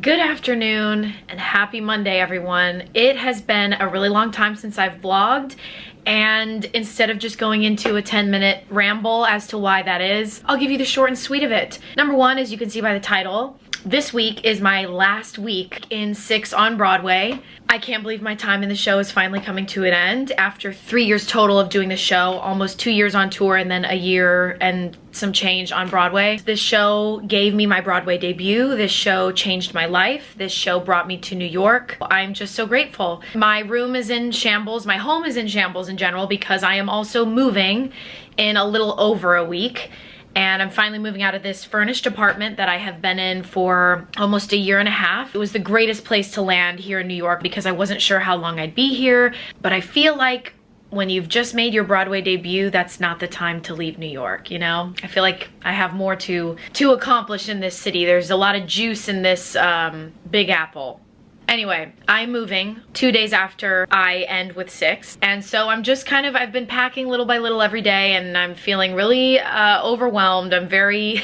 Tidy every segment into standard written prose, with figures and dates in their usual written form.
Good afternoon and happy Monday, everyone. It has been a really long time since I've vlogged, and instead of just going into a 10-minute ramble as to why that is, I'll give you the short and sweet of it. Number one, as you can see by the title, this week is my last week in 6 on Broadway. I can't believe my time in the show is finally coming to an end after 3 years total of doing the show, almost 2 years on tour and then a year and some change on Broadway. This show gave me my Broadway debut. This show changed my life. This show brought me to New York. I'm just so grateful. My room is in shambles. My home is in shambles in general because I am also moving in a little over a week. And I'm finally moving out of this furnished apartment that I have been in for almost a year and a half. It was the greatest place to land here in New York because I wasn't sure how long I'd be here. But I feel like when you've just made your Broadway debut, that's not the time to leave New York, you know? I feel like I have more to accomplish in this city. There's a lot of juice in this Big Apple. Anyway, I'm moving 2 days after I end with 6. And so I'm just I've been packing little by little every day, and I'm feeling really overwhelmed. I'm very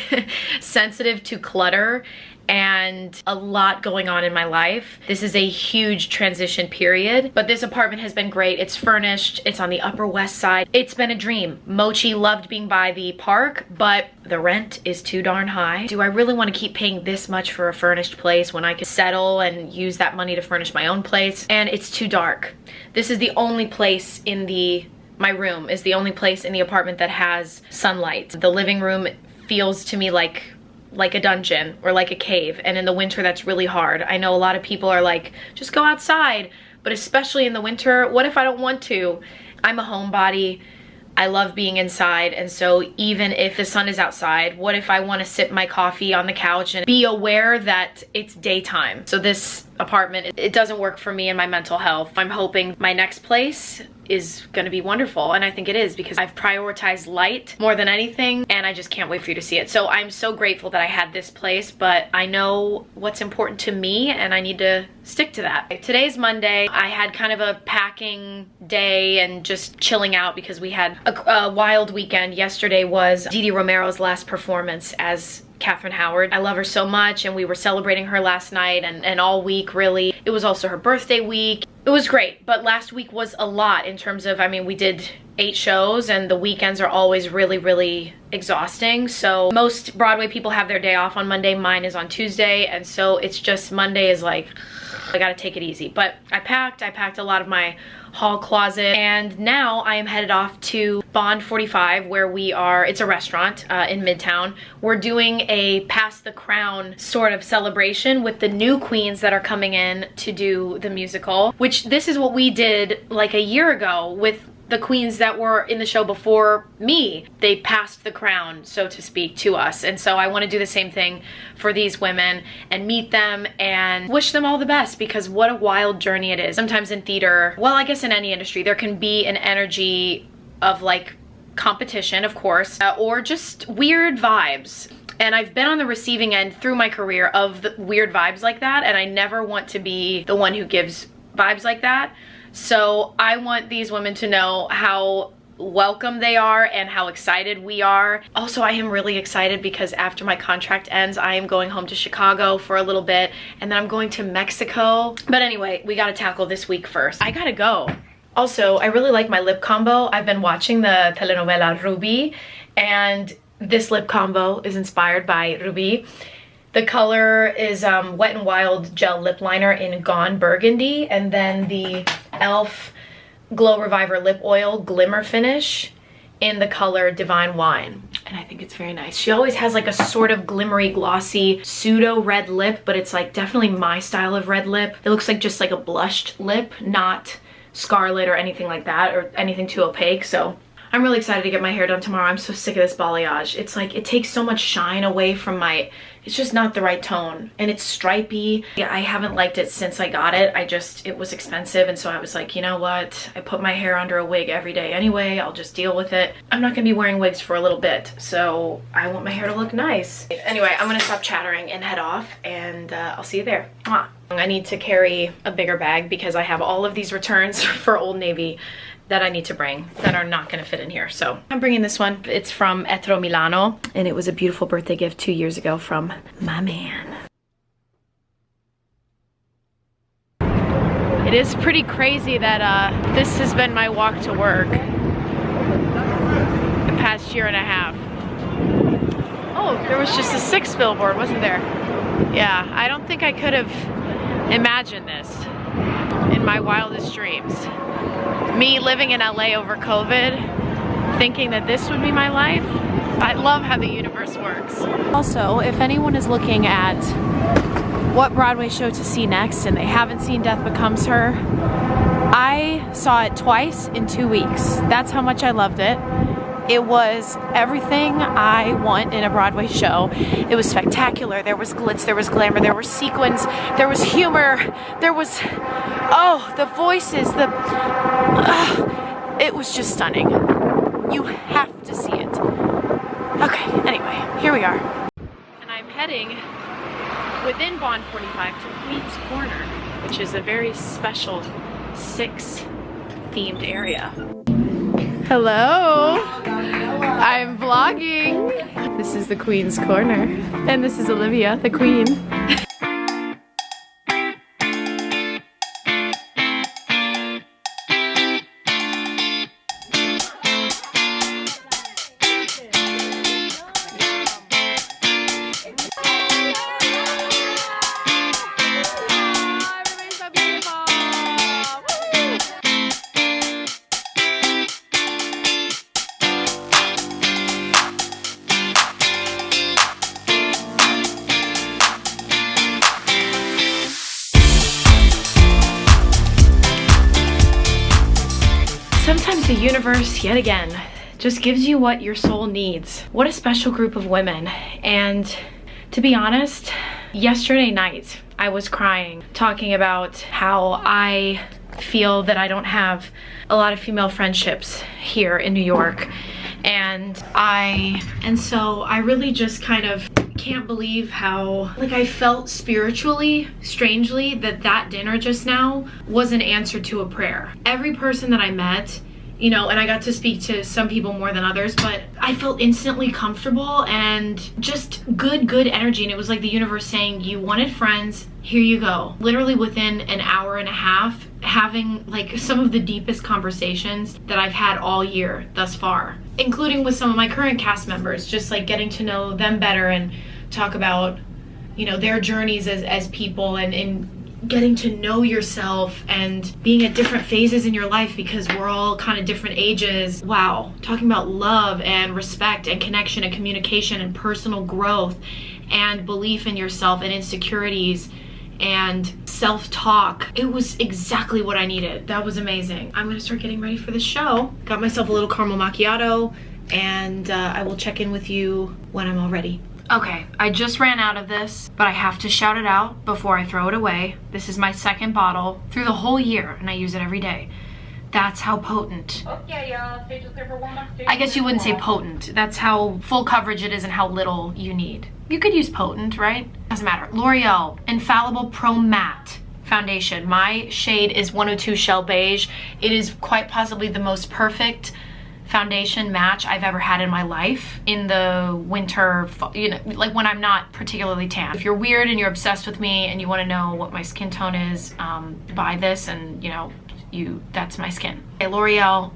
sensitive to clutter and a lot going on in my life. This is a huge transition period, but this apartment has been great. It's furnished, it's on the Upper West Side. It's been a dream. Mochi loved being by the park, but the rent is too darn high. Do I really want to keep paying this much for a furnished place when I could settle and use that money to furnish my own place? And it's too dark. This is the only place in my room is the only place in the apartment that has sunlight. The living room feels to me like a dungeon or like a cave, and in the winter that's really hard. I know a lot of people are like, just go outside, but especially in the winter, what if I don't want to? I'm a homebody. I love being inside, and so even if the sun is outside, what if I want to sip my coffee on the couch and be aware that it's daytime? So this apartment, it doesn't work for me and my mental health. I'm hoping my next place is gonna be wonderful, and I think it is because I've prioritized light more than anything, and I just can't wait for you to see it. So I'm so grateful that I had this place, but I know what's important to me and I need to stick to that. Today's Monday. I had kind of a packing day and just chilling out because we had a wild weekend. Yesterday was Didi Romero's last performance as Catherine Howard. I love her so much, and we were celebrating her last night and all week, really. It was also her birthday week. It was great, but last week was a lot in terms of, I mean, we did 8 shows, and the weekends are always really, really exhausting. So most Broadway people have their day off on Monday. Mine is on Tuesday, and so it's just Monday is like, I gotta take it easy. But I packed a lot of my hall closet, and now I am headed off to Bond 45, where we are, it's a restaurant in Midtown. We're doing a Pass the Crown sort of celebration with the new queens that are coming in to do the musical, which this is what we did like a year ago with the queens that were in the show before me. They passed the crown, so to speak, to us. And so I want to do the same thing for these women and meet them and wish them all the best, because what a wild journey it is. Sometimes in theater, well, I guess in any industry, there can be an energy of like competition, of course, or just weird vibes. And I've been on the receiving end through my career of the weird vibes like that, and I never want to be the one who gives vibes like that. So I want these women to know how welcome they are and how excited we are. Also, I am really excited because after my contract ends, I am going home to Chicago for a little bit, and then I'm going to Mexico. But anyway, we gotta tackle this week first. I gotta go. Also, I really like my lip combo. I've been watching the telenovela Ruby, and this lip combo is inspired by Ruby. The color is Wet n Wild Gel Lip Liner in Gone Burgundy, and then the e.l.f. Glow Reviver Lip Oil Glimmer Finish in the color Divine Wine. And I think it's very nice. She always has like a sort of glimmery, glossy, pseudo red lip, but it's like definitely my style of red lip. It looks like just like a blushed lip, not scarlet or anything like that, or anything too opaque. So I'm really excited to get my hair done tomorrow. I'm so sick of this balayage. It's like, it takes so much shine away from my, it's just not the right tone. And it's stripy. Yeah, I haven't liked it since I got it. It was expensive. And so I was like, you know what? I put my hair under a wig every day anyway. I'll just deal with it. I'm not gonna be wearing wigs for a little bit. So I want my hair to look nice. Anyway, I'm gonna stop chattering and head off, and I'll see you there. Mwah. I need to carry a bigger bag because I have all of these returns for Old Navy that I need to bring that are not gonna fit in here. So I'm bringing this one. It's from Etro Milano, and it was a beautiful birthday gift 2 years ago from my man. is pretty crazy that this has been my walk to work the past year and a half. Oh, there was just a 6th billboard, wasn't there? Yeah, I don't think I could have imagined this in my wildest dreams. Me living in LA over COVID, thinking that this would be my life. I love how the universe works. Also, if anyone is looking at what Broadway show to see next and they haven't seen Death Becomes Her, I saw it twice in 2 weeks. That's how much I loved it. It was everything I want in a Broadway show. It was spectacular. There was glitz, there was glamour, there were sequins, there was humor, there was, oh, the voices, it was just stunning. You have to see it. Okay, anyway, here we are. And I'm heading within Bond 45 to Queen's Corner, which is a very special 6 themed area. Hello, I'm vlogging. This is the Queen's Corner, and this is Olivia, the Queen. Sometimes the universe, yet again, just gives you what your soul needs. What a special group of women. And to be honest, yesterday night, I was crying, talking about how I feel that I don't have a lot of female friendships here in New York. And so I really just kind of can't believe how, like, I felt spiritually, strangely, that dinner just now was an answer to a prayer. Every person that I met, you know, and I got to speak to some people more than others, but I felt instantly comfortable and just good energy. And it was like the universe saying, you wanted friends, here you go. Literally within an hour and a half, having like some of the deepest conversations that I've had all year thus far, including with some of my current cast members, just like getting to know them better and talk about, you know, their journeys as people and getting to know yourself and being at different phases in your life because we're all kind of different ages. Wow, talking about love and respect and connection and communication and personal growth and belief in yourself and insecurities and self-talk. It was exactly what I needed. That was amazing. I'm gonna start getting ready for the show. Got myself a little caramel macchiato, and I will check in with you when I'm all ready. Okay, I just ran out of this, but I have to shout it out before I throw it away. This is my 2nd bottle through the whole year, and I use it every day. That's how potent. Okay, stages clear for warm-up. I guess you wouldn't say potent. That's how full coverage it is and how little you need. You could use potent, right? Doesn't matter. L'Oreal Infallible Pro Matte Foundation. My shade is 102 Shell Beige. It is quite possibly the most perfect foundation match I've ever had in my life in the winter, you know, like when I'm not particularly tan. If you're weird and you're obsessed with me and you want to know what my skin tone is, buy this, and you know, that's my skin. Hey, L'Oreal,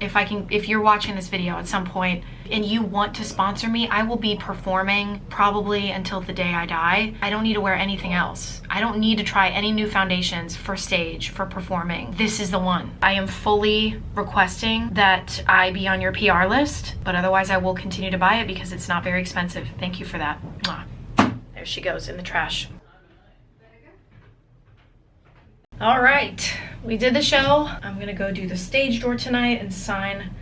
if you're watching this video at some point and you want to sponsor me, I will be performing probably until the day I die. I don't need to wear anything else. I don't need to try any new foundations for stage, for performing. This is the one. I am fully requesting that I be on your PR list, but otherwise I will continue to buy it because it's not very expensive. Thank you for that. Mwah. There she goes in the trash. All right, we did the show. I'm gonna go do the stage door tonight and sign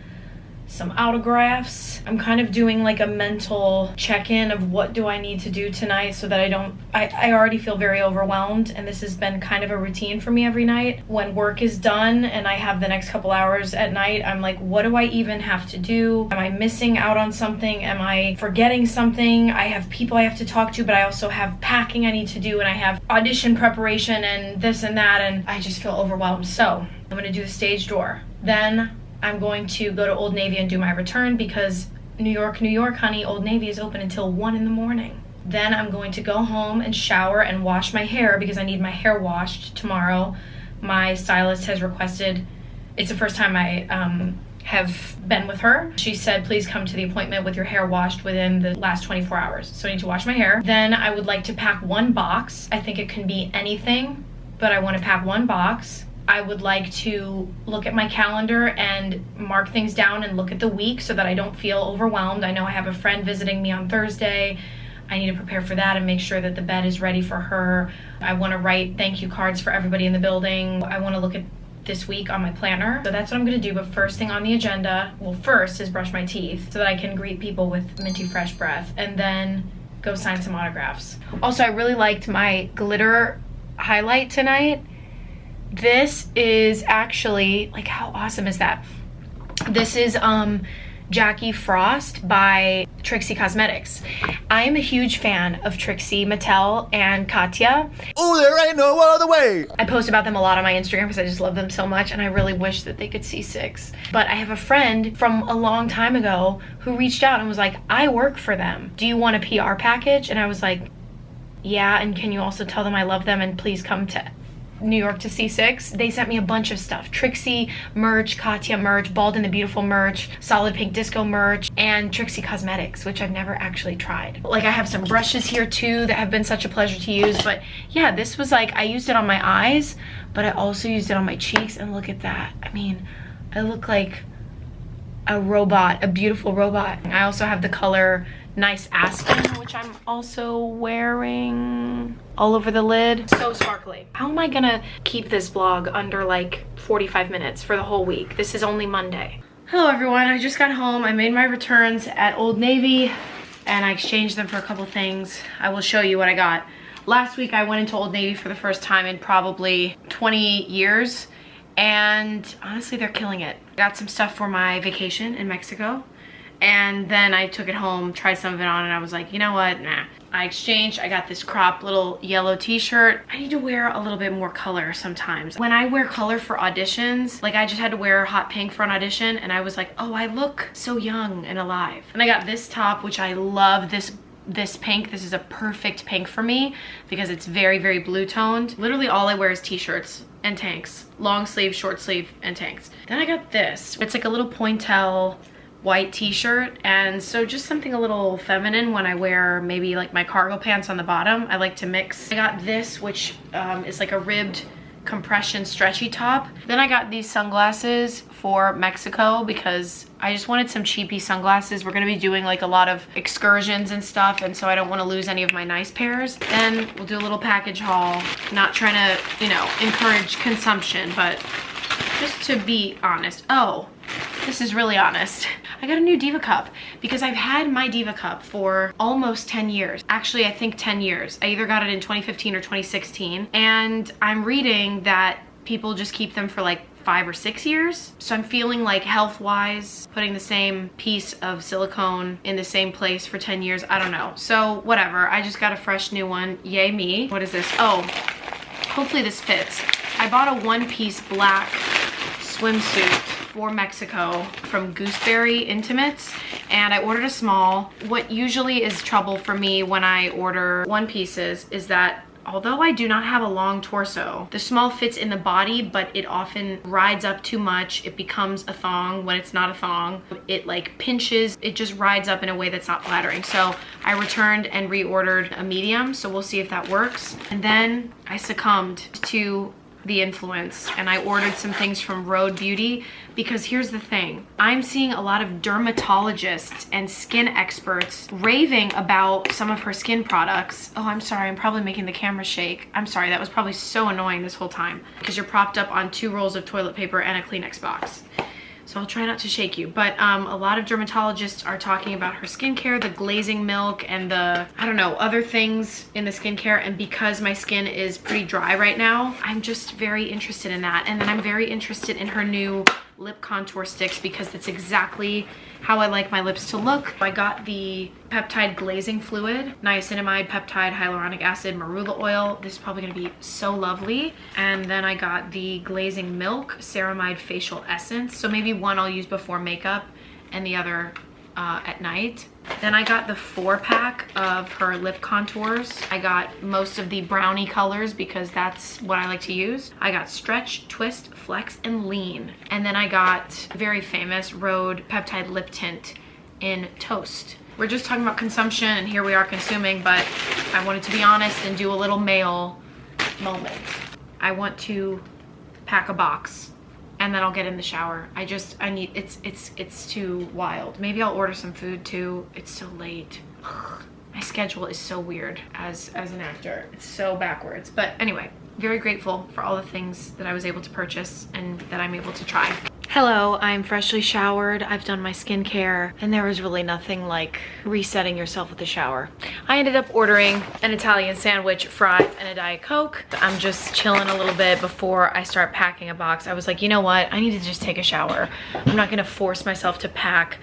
some autographs. I'm kind of doing like a mental check-in of what do I need to do tonight so that I already feel very overwhelmed, and this has been kind of a routine for me every night. When work is done and I have the next couple hours at night, I'm like, what do I even have to do? Am I missing out on something? Am I forgetting something? I have people I have to talk to, but I also have packing I need to do, and I have audition preparation and this and that, and I just feel overwhelmed. So I'm gonna do the stage door. Then I'm going to go to Old Navy and do my return because New York, honey, Old Navy is open until 1 in the morning. Then I'm going to go home and shower and wash my hair because I need my hair washed tomorrow. my stylist has requested, it's the first time I have been with her. She said, please come to the appointment with your hair washed within the last 24 hours. So I need to wash my hair. Then I would like to pack 1 box. I think it can be anything, but I want to pack 1 box. I would like to look at my calendar and mark things down and look at the week so that I don't feel overwhelmed. I know I have a friend visiting me on Thursday. I need to prepare for that and make sure that the bed is ready for her. I want to write thank you cards for everybody in the building. I want to look at this week on my planner. So that's what I'm gonna do, but first thing on the agenda, well, first is brush my teeth so that I can greet people with minty fresh breath and then go sign some autographs. Also, I really liked my glitter highlight tonight. This is actually, like, how awesome is that? This is Jackie Frost by Trixie Cosmetics. I am a huge fan of Trixie Mattel and Katya. Oh, there ain't no other way. I post about them a lot on my Instagram because I just love them so much, and I really wish that they could see 6. But I have a friend from a long time ago who reached out and was like, I work for them. Do you want a PR package? And I was like, yeah, and can you also tell them I love them and please come to New York to C6. They sent me a bunch of stuff. Trixie merch, Katya merch, Bald and the Beautiful merch, Solid Pink Disco merch, and Trixie Cosmetics, which I've never actually tried. Like, I have some brushes here too that have been such a pleasure to use, but yeah, this was like, I used it on my eyes, but I also used it on my cheeks, and look at that. I mean, I look like a robot, a beautiful robot. I also have the color Nice Aspen, which I'm also wearing all over the lid. So sparkly. How am I gonna keep this vlog under like 45 minutes for the whole week? This is only Monday. Hello everyone, I just got home. I made my returns at Old Navy and I exchanged them for a couple things. I will show you what I got. Last week I went into Old Navy for the first time in probably 20 years, and honestly they're killing it. Got some stuff for my vacation in Mexico, and then I took it home, tried some of it on, and I was like, you know what, nah. I exchanged. I got this crop little yellow t-shirt. I need to wear a little bit more color sometimes. When I wear color for auditions, like I just had to wear hot pink for an audition, and I was like, oh, I look so young and alive. And I got this top, which I love, this pink. This is a perfect pink for me because it's very, very blue toned. Literally all I wear is t-shirts and tanks. Long sleeve, short sleeve, and tanks. Then I got this. It's like a little pointel white t-shirt, and so just something a little feminine when I wear maybe like my cargo pants on the bottom. I like to mix. I got this, which is like a ribbed compression stretchy top. Then I got these sunglasses for Mexico because I just wanted some cheapy sunglasses. We're gonna be doing like a lot of excursions and stuff, and so I don't want to lose any of my nice pairs. Then we'll do a little package haul. Not trying to, you know, encourage consumption, but just to be honest. Oh, this is really honest. I got a new Diva cup because I've had my Diva cup for almost 10 years. Actually, I think 10 years. I either got it in 2015 or 2016. And I'm reading that people just keep them for like 5 or 6 years. So I'm feeling like health-wise, putting the same piece of silicone in the same place for 10 years, I don't know. So whatever, I just got a fresh new one. Yay me. What is this? Oh, hopefully this fits. I bought a one-piece black swimsuit for Mexico from Gooseberry Intimates, and I ordered a small. What usually is trouble for me when I order one pieces is that although I do not have a long torso, the small fits in the body, but it often rides up too much. It becomes a thong when it's not a thong. It like pinches, it just rides up in a way that's not flattering. So I returned and reordered a medium, so we'll see if that works. And then I succumbed to the influence and I ordered some things from Rhode Beauty, because here's the thing. I'm seeing a lot of dermatologists and skin experts raving about some of her skin products. Oh, I'm sorry, I'm probably making the camera shake. I'm sorry, that was probably so annoying this whole time because you're propped up on 2 rolls of toilet paper and a Kleenex box. So I'll try not to shake you, but a lot of dermatologists are talking about her skincare, the glazing milk, and the, I don't know, other things in the skincare. And because my skin is pretty dry right now, I'm just very interested in that. And then I'm very interested in her new lip contour sticks because that's exactly how I like my lips to look. I got the peptide glazing fluid, niacinamide, peptide, hyaluronic acid, marula oil. This is probably gonna be so lovely. And then I got the glazing milk ceramide facial essence. So maybe one I'll use before makeup and the other at night. Then I got the 4-pack of her lip contours. I got most of the brownie colors because that's what I like to use. I got Stretch, Twist, Flex, and Lean. And then I got very famous Rhode Peptide Lip Tint in Toast. We're just talking about consumption, and here we are consuming, but I wanted to be honest and do a little male moment. I want to pack a box and then I'll get in the shower. I need, it's too wild. Maybe I'll order some food too. It's so late. My schedule is so weird as an actor. It's so backwards. But anyway, very grateful for all the things that I was able to purchase and that I'm able to try. Hello, I'm freshly showered. I've done my skincare, and there was really nothing like resetting yourself with a shower. I ended up ordering an Italian sandwich, fries, and a Diet Coke. I'm just chilling a little bit before I start packing a box. I was like, you know what? I need to just take a shower. I'm not gonna force myself to pack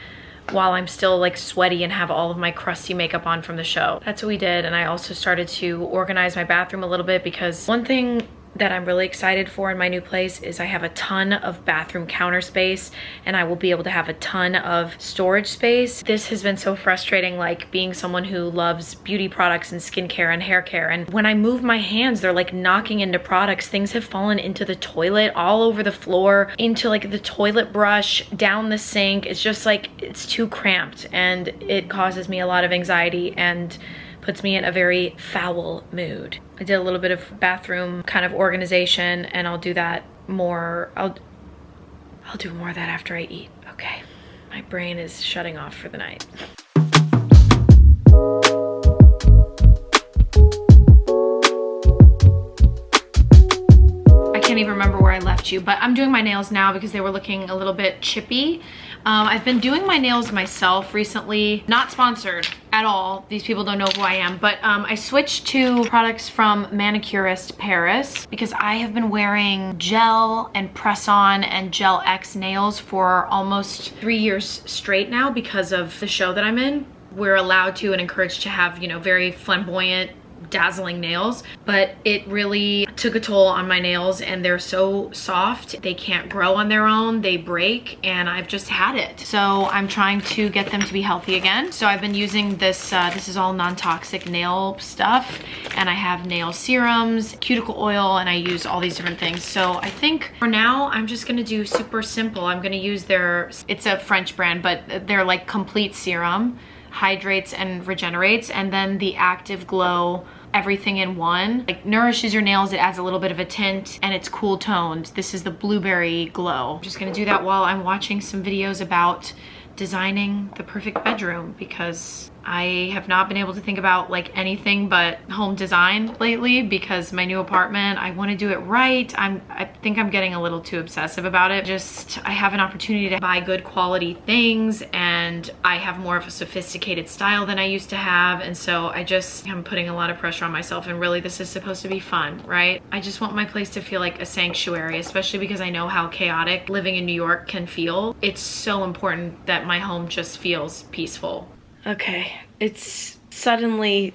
while I'm still like sweaty and have all of my crusty makeup on from the show. That's what we did, and I also started to organize my bathroom a little bit because one thing that I'm really excited for in my new place is I have a ton of bathroom counter space, and I will be able to have a ton of storage space. This has been so frustrating, like being someone who loves beauty products and skincare and hair care, and when I move my hands, they're like knocking into products. Things have fallen into the toilet, all over the floor, into like the toilet brush, down the sink. It's just like, it's too cramped, and it causes me a lot of anxiety and puts me in a very foul mood. I did a little bit of bathroom kind of organization, and I'll do that more. I'll do more of that after I eat. Okay, my brain is shutting off for the night. I can't even remember where I left you, but I'm doing my nails now because they were looking a little bit chippy. I've been doing my nails myself recently, not sponsored at all. These people don't know who I am, but I switched to products from Manicurist Paris because I have been wearing gel and press-on and Gel X nails for almost 3 years straight now because of the show that I'm in. We're allowed to and encouraged to have, you know, very flamboyant, dazzling nails, but it really took a toll on my nails, and they're so soft. They can't grow on their own, they break, and I've just had it. So I'm trying to get them to be healthy again. So I've been using this, this is all non-toxic nail stuff, and I have nail serums, cuticle oil, and I use all these different things. So I think for now, I'm just gonna do super simple. I'm gonna use their, it's a French brand, but they're like complete serum, hydrates and regenerates, and then the Active Glow everything in one. Like nourishes your nails, it adds a little bit of a tint, and it's cool toned. This is the Blueberry Glow. I'm just gonna do that while I'm watching some videos about designing the perfect bedroom, because I have not been able to think about like anything but home design lately because my new apartment, I want to do it right. I think I'm getting a little too obsessive about it. Just, I have an opportunity to buy good quality things, and I have more of a sophisticated style than I used to have, and so I'm putting a lot of pressure on myself, and really this is supposed to be fun, right? I just want my place to feel like a sanctuary, especially because I know how chaotic living in New York can feel. It's so important that my home just feels peaceful. Okay, it's suddenly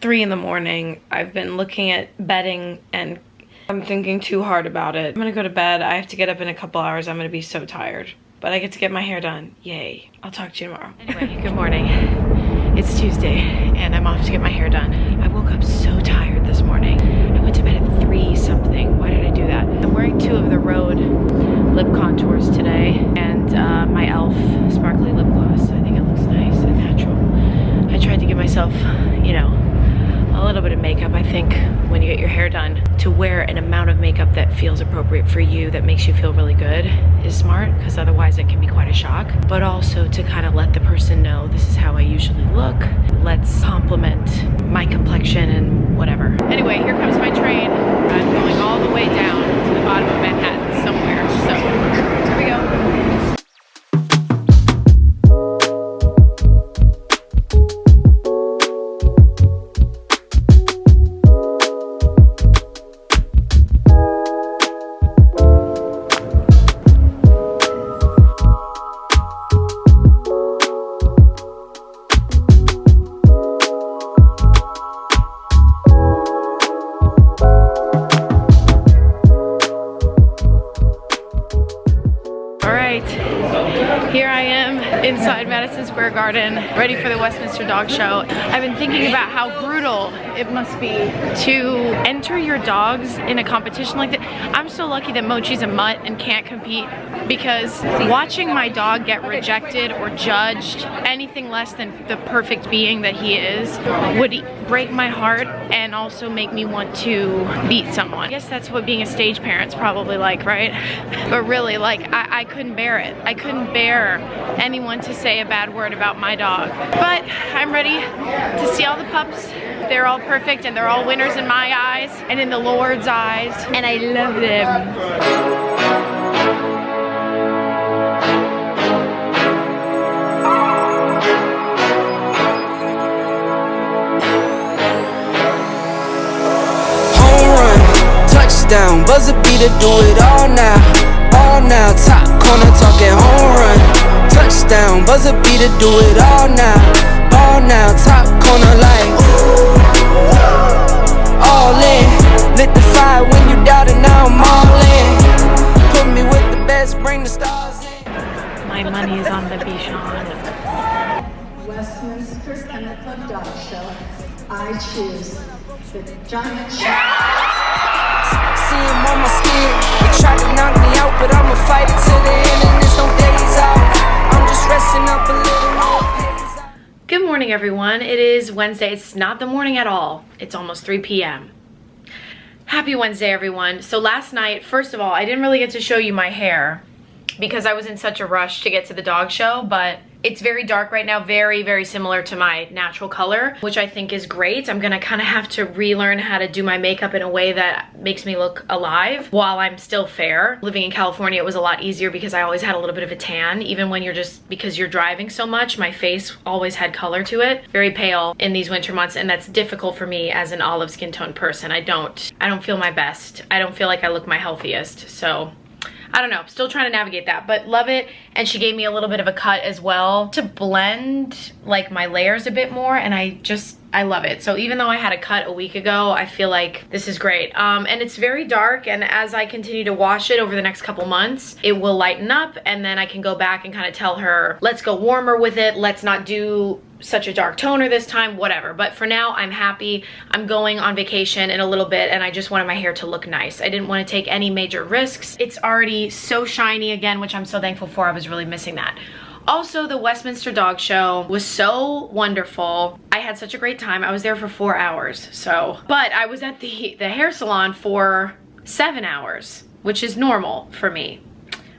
3 in the morning. I've been looking at bedding and I'm thinking too hard about it. I'm gonna go to bed. I have to get up in a couple hours. I'm gonna be so tired, but I get to get my hair done. Yay. I'll talk to you tomorrow. Anyway, good morning. It's Tuesday and I'm off to get my hair done. I woke up so tired this morning. I went to bed at 3 something. Why did I do that? I'm wearing 2 of the Rhode lip contours today, and my e.l.f. sparkly lip gloss. I think it looks nice and natural. I tried to give myself, you know, a little bit of makeup. I think when you get your hair done, to wear an amount of makeup that feels appropriate for you, that makes you feel really good, is smart, because otherwise it can be quite a shock. But also to kind of let the person know, this is how I usually look. Let's compliment my complexion and whatever. Anyway, here comes my train. I'm going all the way down to the bottom of Manhattan somewhere. So here we go. Madison Square Garden, ready for the Westminster Dog Show. I've been thinking about how brutal it must be to enter your dogs in a competition like that. I'm so lucky that Mochi's a mutt and can't compete, because watching my dog get rejected or judged anything less than the perfect being that he is would break my heart and also make me want to beat someone. I guess that's what being a stage parent's probably like, right? But really, like, I couldn't bear it. I couldn't bear anyone to say a bad word about my dog. But I'm ready to see all the pups. They're all perfect and they're all winners in my eyes and in the Lord's eyes, and I love them. Touchdown, buzzer beater, do it all now, top corner talking home run. Touchdown, buzzer beater, do it all now, top corner like all in. Lit the fire when you doubt it, now I'm all in. Put me with the best, bring the stars in. My money is on the Bichon. Westminster Dog Show. I choose the giant See him on my skin. They tried to knock me out, but I'ma fight it to the end, and there's no days out. I'm just resting up a little more. Good morning, everyone. It is Wednesday. It's not the morning at all. It's almost 3 p.m. Happy Wednesday, everyone. So last night, first of all, I didn't really get to show you my hair because I was in such a rush to get to the dog show, but it's very dark right now, very, very similar to my natural color, which I think is great. I'm gonna kind of have to relearn how to do my makeup in a way that makes me look alive while I'm still fair. Living in California, it was a lot easier because I always had a little bit of a tan. Even when because you're driving so much, my face always had color to it. Very pale in these winter months, and that's difficult for me as an olive skin tone person. I don't feel my best. I don't feel like I look my healthiest, so I don't know, still trying to navigate that, but love it. And she gave me a little bit of a cut as well to blend like my layers a bit more, and I love it. So even though I had a cut a week ago, I feel like this is great. And it's very dark, and as I continue to wash it over the next couple months, it will lighten up, and then I can go back and kind of tell her, let's go warmer with it, let's not do such a dark toner this time, whatever. But for now, I'm happy. I'm going on vacation in a little bit, and I just wanted my hair to look nice. I didn't want to take any major risks. It's already so shiny again, which I'm so thankful for. I was really missing that. Also, the Westminster Dog Show was so wonderful. I had such a great time. I was there for 4 hours, but I was at the hair salon for 7 hours, which is normal for me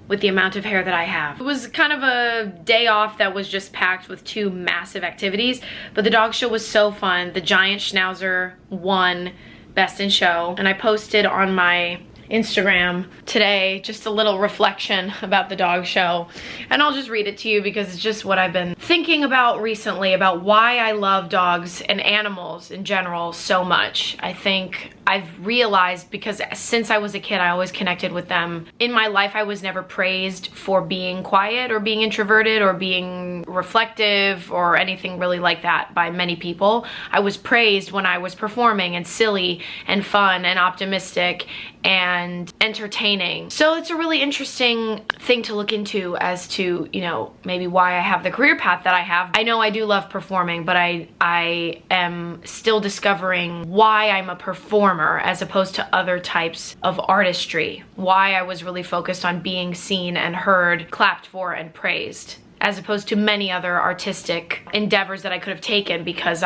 with the amount of hair that I have. It was kind of a day off that was just packed with 2 massive activities, but the dog show was so fun. The giant schnauzer won Best in Show, and I posted on my Instagram today just a little reflection about the dog show, and I'll just read it to you because it's just what I've been thinking about recently, about why I love dogs and animals in general so much. I think I've realized, because since I was a kid, I always connected with them. In my life, I was never praised for being quiet or being introverted or being reflective or anything really like that by many people. I was praised when I was performing and silly and fun and optimistic and entertaining. So it's a really interesting thing to look into as to, you know, maybe why I have the career path that I have. I know I do love performing, but I am still discovering why I'm a performer as opposed to other types of artistry. Why I was really focused on being seen and heard, clapped for, and praised, as opposed to many other artistic endeavors that I could have taken, because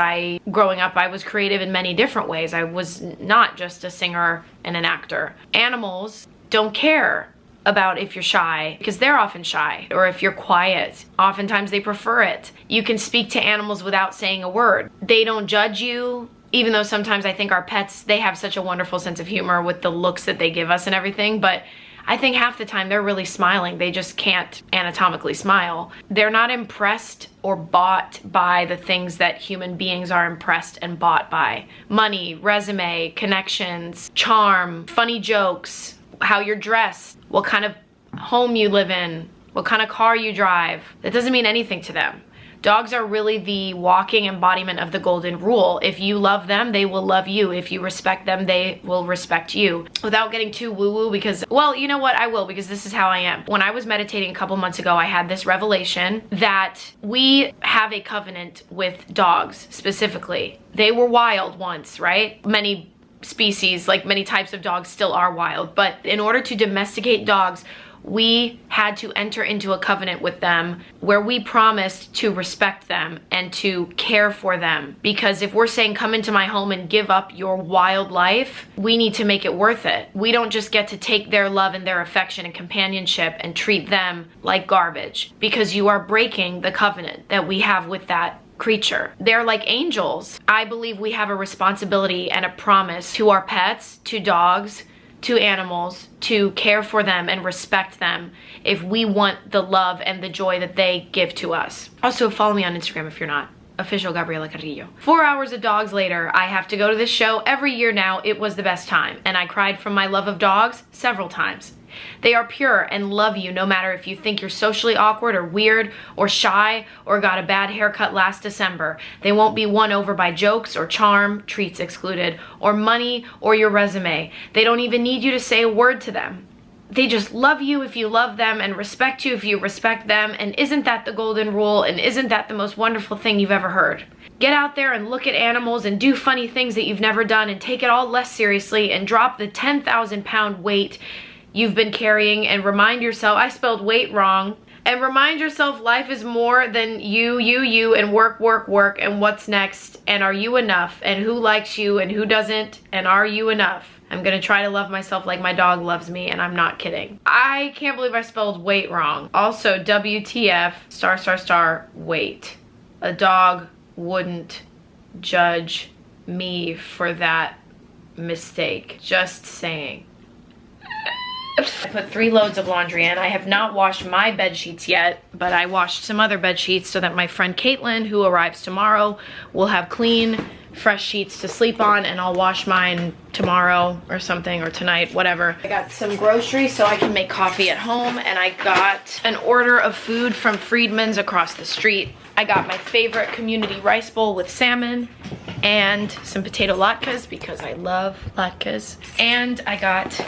growing up, I was creative in many different ways. I was not just a singer and an actor. Animals don't care about if you're shy, because they're often shy, or if you're quiet. Oftentimes they prefer it. You can speak to animals without saying a word. They don't judge you, even though sometimes I think our pets, they have such a wonderful sense of humor with the looks that they give us and everything, but I think half the time they're really smiling. They just can't anatomically smile. They're not impressed or bought by the things that human beings are impressed and bought by. Money, resume, connections, charm, funny jokes, how you're dressed, what kind of home you live in, what kind of car you drive. That doesn't mean anything to them. Dogs are really the walking embodiment of the golden rule. If you love them, they will love you. If you respect them, they will respect you. Without getting too woo-woo, because, well, you know what? I will, because this is how I am. When I was meditating a couple months ago, I had this revelation that we have a covenant with dogs specifically. They were wild once, right? Many species, like many types of dogs, still are wild. But in order to domesticate dogs, we had to enter into a covenant with them where we promised to respect them and to care for them. Because if we're saying, come into my home and give up your wild life, we need to make it worth it. We don't just get to take their love and their affection and companionship and treat them like garbage, because you are breaking the covenant that we have with that creature. They're like angels. I believe we have a responsibility and a promise to our pets, to dogs, to animals, to care for them and respect them if we want the love and the joy that they give to us. Also, follow me on Instagram if you're not. Official Gabriela Carrillo. 4 hours of dogs later, I have to go to this show every year now. It was the best time, and I cried from my love of dogs several times. They are pure and love you no matter if you think you're socially awkward or weird or shy or got a bad haircut last December. They won't be won over by jokes or charm, treats excluded, or money or your resume. They don't even need you to say a word to them. They just love you if you love them and respect you if you respect them. And isn't that the golden rule? And isn't that the most wonderful thing you've ever heard? Get out there and look at animals and do funny things that you've never done and take it all less seriously and drop the 10,000 pound weight you've been carrying and remind yourself, I spelled weight wrong, and remind yourself life is more than you, and work, and what's next, and are you enough, and who likes you, and who doesn't, and are you enough? I'm gonna try to love myself like my dog loves me, and I'm not kidding. I can't believe I spelled weight wrong. Also, WTF, **, weight. A dog wouldn't judge me for that mistake. Just saying. I put 3 loads of laundry in. I have not washed my bed sheets yet, but I washed some other bed sheets so that my friend Caitlin, who arrives tomorrow, will have clean, fresh sheets to sleep on, and I'll wash mine tomorrow or something, or tonight, whatever. I got some groceries so I can make coffee at home, and I got an order of food from Friedman's across the street. I got my favorite community rice bowl with salmon and some potato latkes because I love latkes. And I got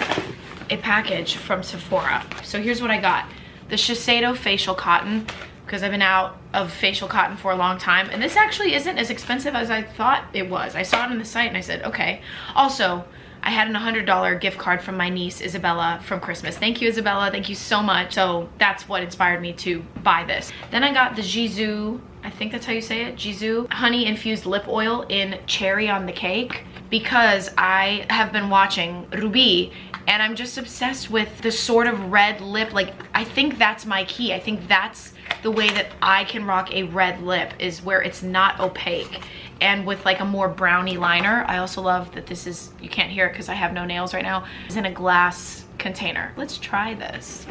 a package from Sephora. So here's what I got. The Shiseido facial cotton, because I've been out of facial cotton for a long time. And this actually isn't as expensive as I thought it was. I saw it on the site and I said, okay. Also, I had an $100 gift card from my niece, Isabella, from Christmas. Thank you, Isabella. Thank you so much. So that's what inspired me to buy this. Then I got the Jisoo, I think that's how you say it, Jisoo honey infused lip oil in cherry on the cake, because I have been watching Ruby and I'm just obsessed with the sort of red lip. Like, I think that's my key. I think that's the way that I can rock a red lip, is where it's not opaque and with like a more brownie liner. I also love that this is, you can't hear it because I have no nails right now, it's in a glass container. Let's try this.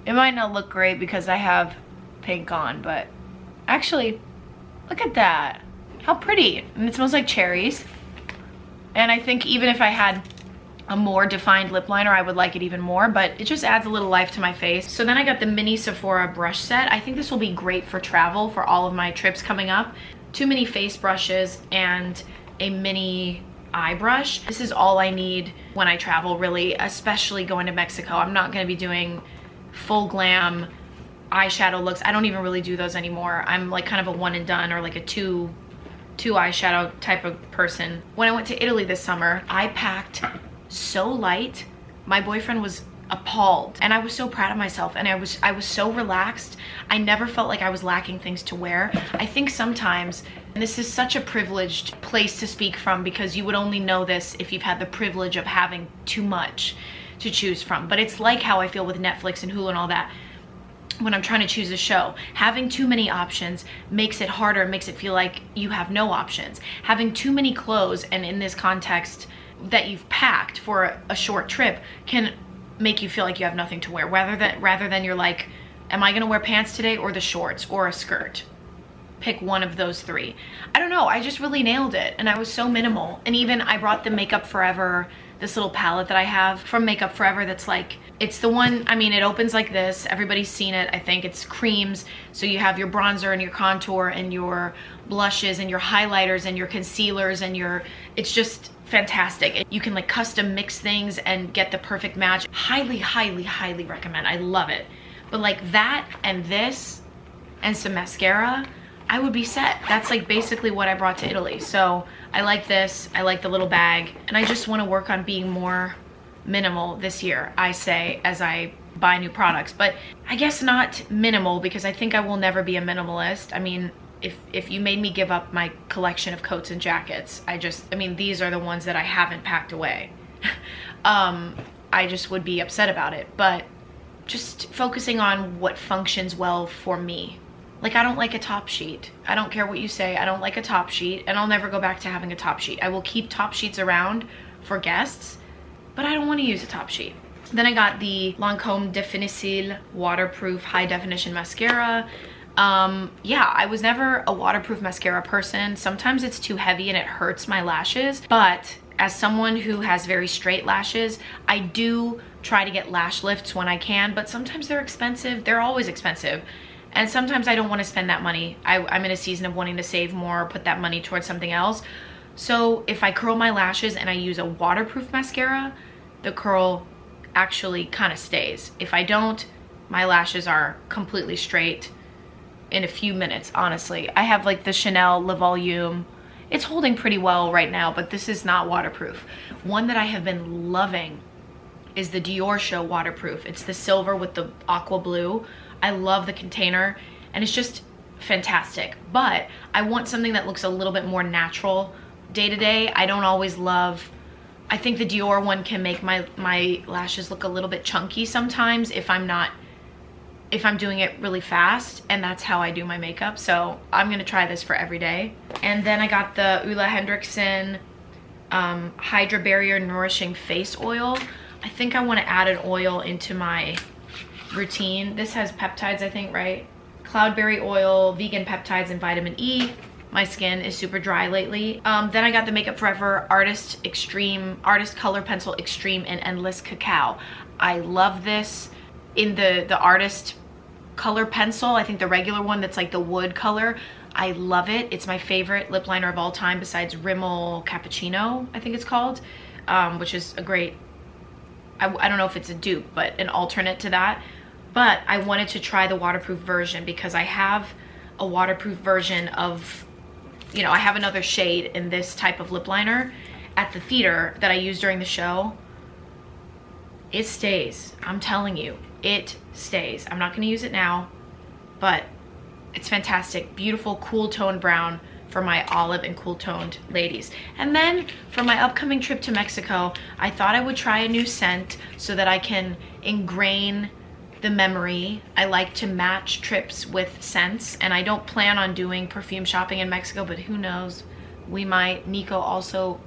It might not look great because I have pink on, but actually, look at that. How pretty. And it smells like cherries. And I think even if I had a more defined lip liner, I would like it even more, but it just adds a little life to my face. So then I got the mini Sephora brush set. I think this will be great for travel, for all of my trips coming up. 2 mini face brushes and a mini eye brush. This is all I need when I travel, really, especially going to Mexico. I'm not gonna be doing full glam eyeshadow looks. I don't even really do those anymore. I'm like kind of a one and done, or like a two eyeshadow type of person. When I went to Italy this summer, I packed so light. My boyfriend was appalled, and I was so proud of myself, and I was so relaxed. I never felt like I was lacking things to wear. I think sometimes, and this is such a privileged place to speak from, because you would only know this if you've had the privilege of having too much to choose from, but it's like how I feel with Netflix and Hulu and all that. When I'm trying to choose a show, having too many options makes it harder, makes it feel like you have no options. Having too many clothes, and in this context that you've packed for a short trip, can make you feel like you have nothing to wear, rather than you're like, am I gonna wear pants today or the shorts or a skirt? pick one of those three. I don't know, I just really nailed it, and I was so minimal. And even I brought the Makeup Forever, this little palette that I have from Makeup Forever that's like, it's the one, I mean, it opens like this. Everybody's seen it. I think it's creams. So you have your bronzer and your contour and your blushes and your highlighters and your concealers and your, it's just fantastic. You can like custom mix things and get the perfect match. Highly, highly, highly recommend. I love it. But like that and this and some mascara, I would be set. That's like basically what I brought to Italy. So I like this, I like the little bag, and I just want to work on being more minimal this year, I say, as I buy new products. But I guess not minimal, because I think I will never be a minimalist. I mean, if you made me give up my collection of coats and jackets, I mean, these are the ones that I haven't packed away. I just would be upset about it. But just focusing on what functions well for me. Like, I don't like a top sheet. I don't care what you say, I don't like a top sheet, and I'll never go back to having a top sheet. I will keep top sheets around for guests, but I don't want to use a top sheet. Then I got the Lancôme Définisil waterproof high definition mascara. Yeah, I was never a waterproof mascara person. Sometimes it's too heavy and it hurts my lashes, but as someone who has very straight lashes, I do try to get lash lifts when I can, but sometimes they're expensive. They're always expensive. And sometimes I don't want to spend that money. I'm in a season of wanting to save more, put that money towards something else. So if I curl my lashes and I use a waterproof mascara, the curl actually kind of stays. If I don't, my lashes are completely straight in a few minutes, honestly. I have like the Chanel Le Volume. It's holding pretty well right now, but this is not waterproof. One that I have been loving is the Dior Show waterproof. It's the silver with the aqua blue. I love the container, and it's just fantastic. But I want something that looks a little bit more natural day to day. I don't always love, I think the Dior one can make my lashes look a little bit chunky sometimes if I'm doing it really fast, and that's how I do my makeup. So I'm gonna try this for every day. And then I got the Ulla Hendrickson Hydra Barrier Nourishing Face Oil. I think I want to add an oil into my routine. This has peptides, I think, right? Cloudberry oil, vegan peptides, and vitamin E. My skin is super dry lately. Then I got the Makeup Forever Artist Color Pencil Extreme in Endless Cacao. I love this. In the Artist Color Pencil, I think the regular one that's like the wood color, I love it. It's my favorite lip liner of all time besides Rimmel Cappuccino, I think it's called, which is a great, I don't know if it's a dupe, but an alternate to that. But I wanted to try the waterproof version because I have a waterproof version of, you know, I have another shade in this type of lip liner at the theater that I use during the show. It stays, I'm telling you, it stays. I'm not gonna use it now, but it's fantastic. Beautiful cool toned brown for my olive and cool toned ladies. And then for my upcoming trip to Mexico, I thought I would try a new scent so that I can ingrain the memory. I like to match trips with scents, and I don't plan on doing perfume shopping in Mexico, but who knows, we might. Nico also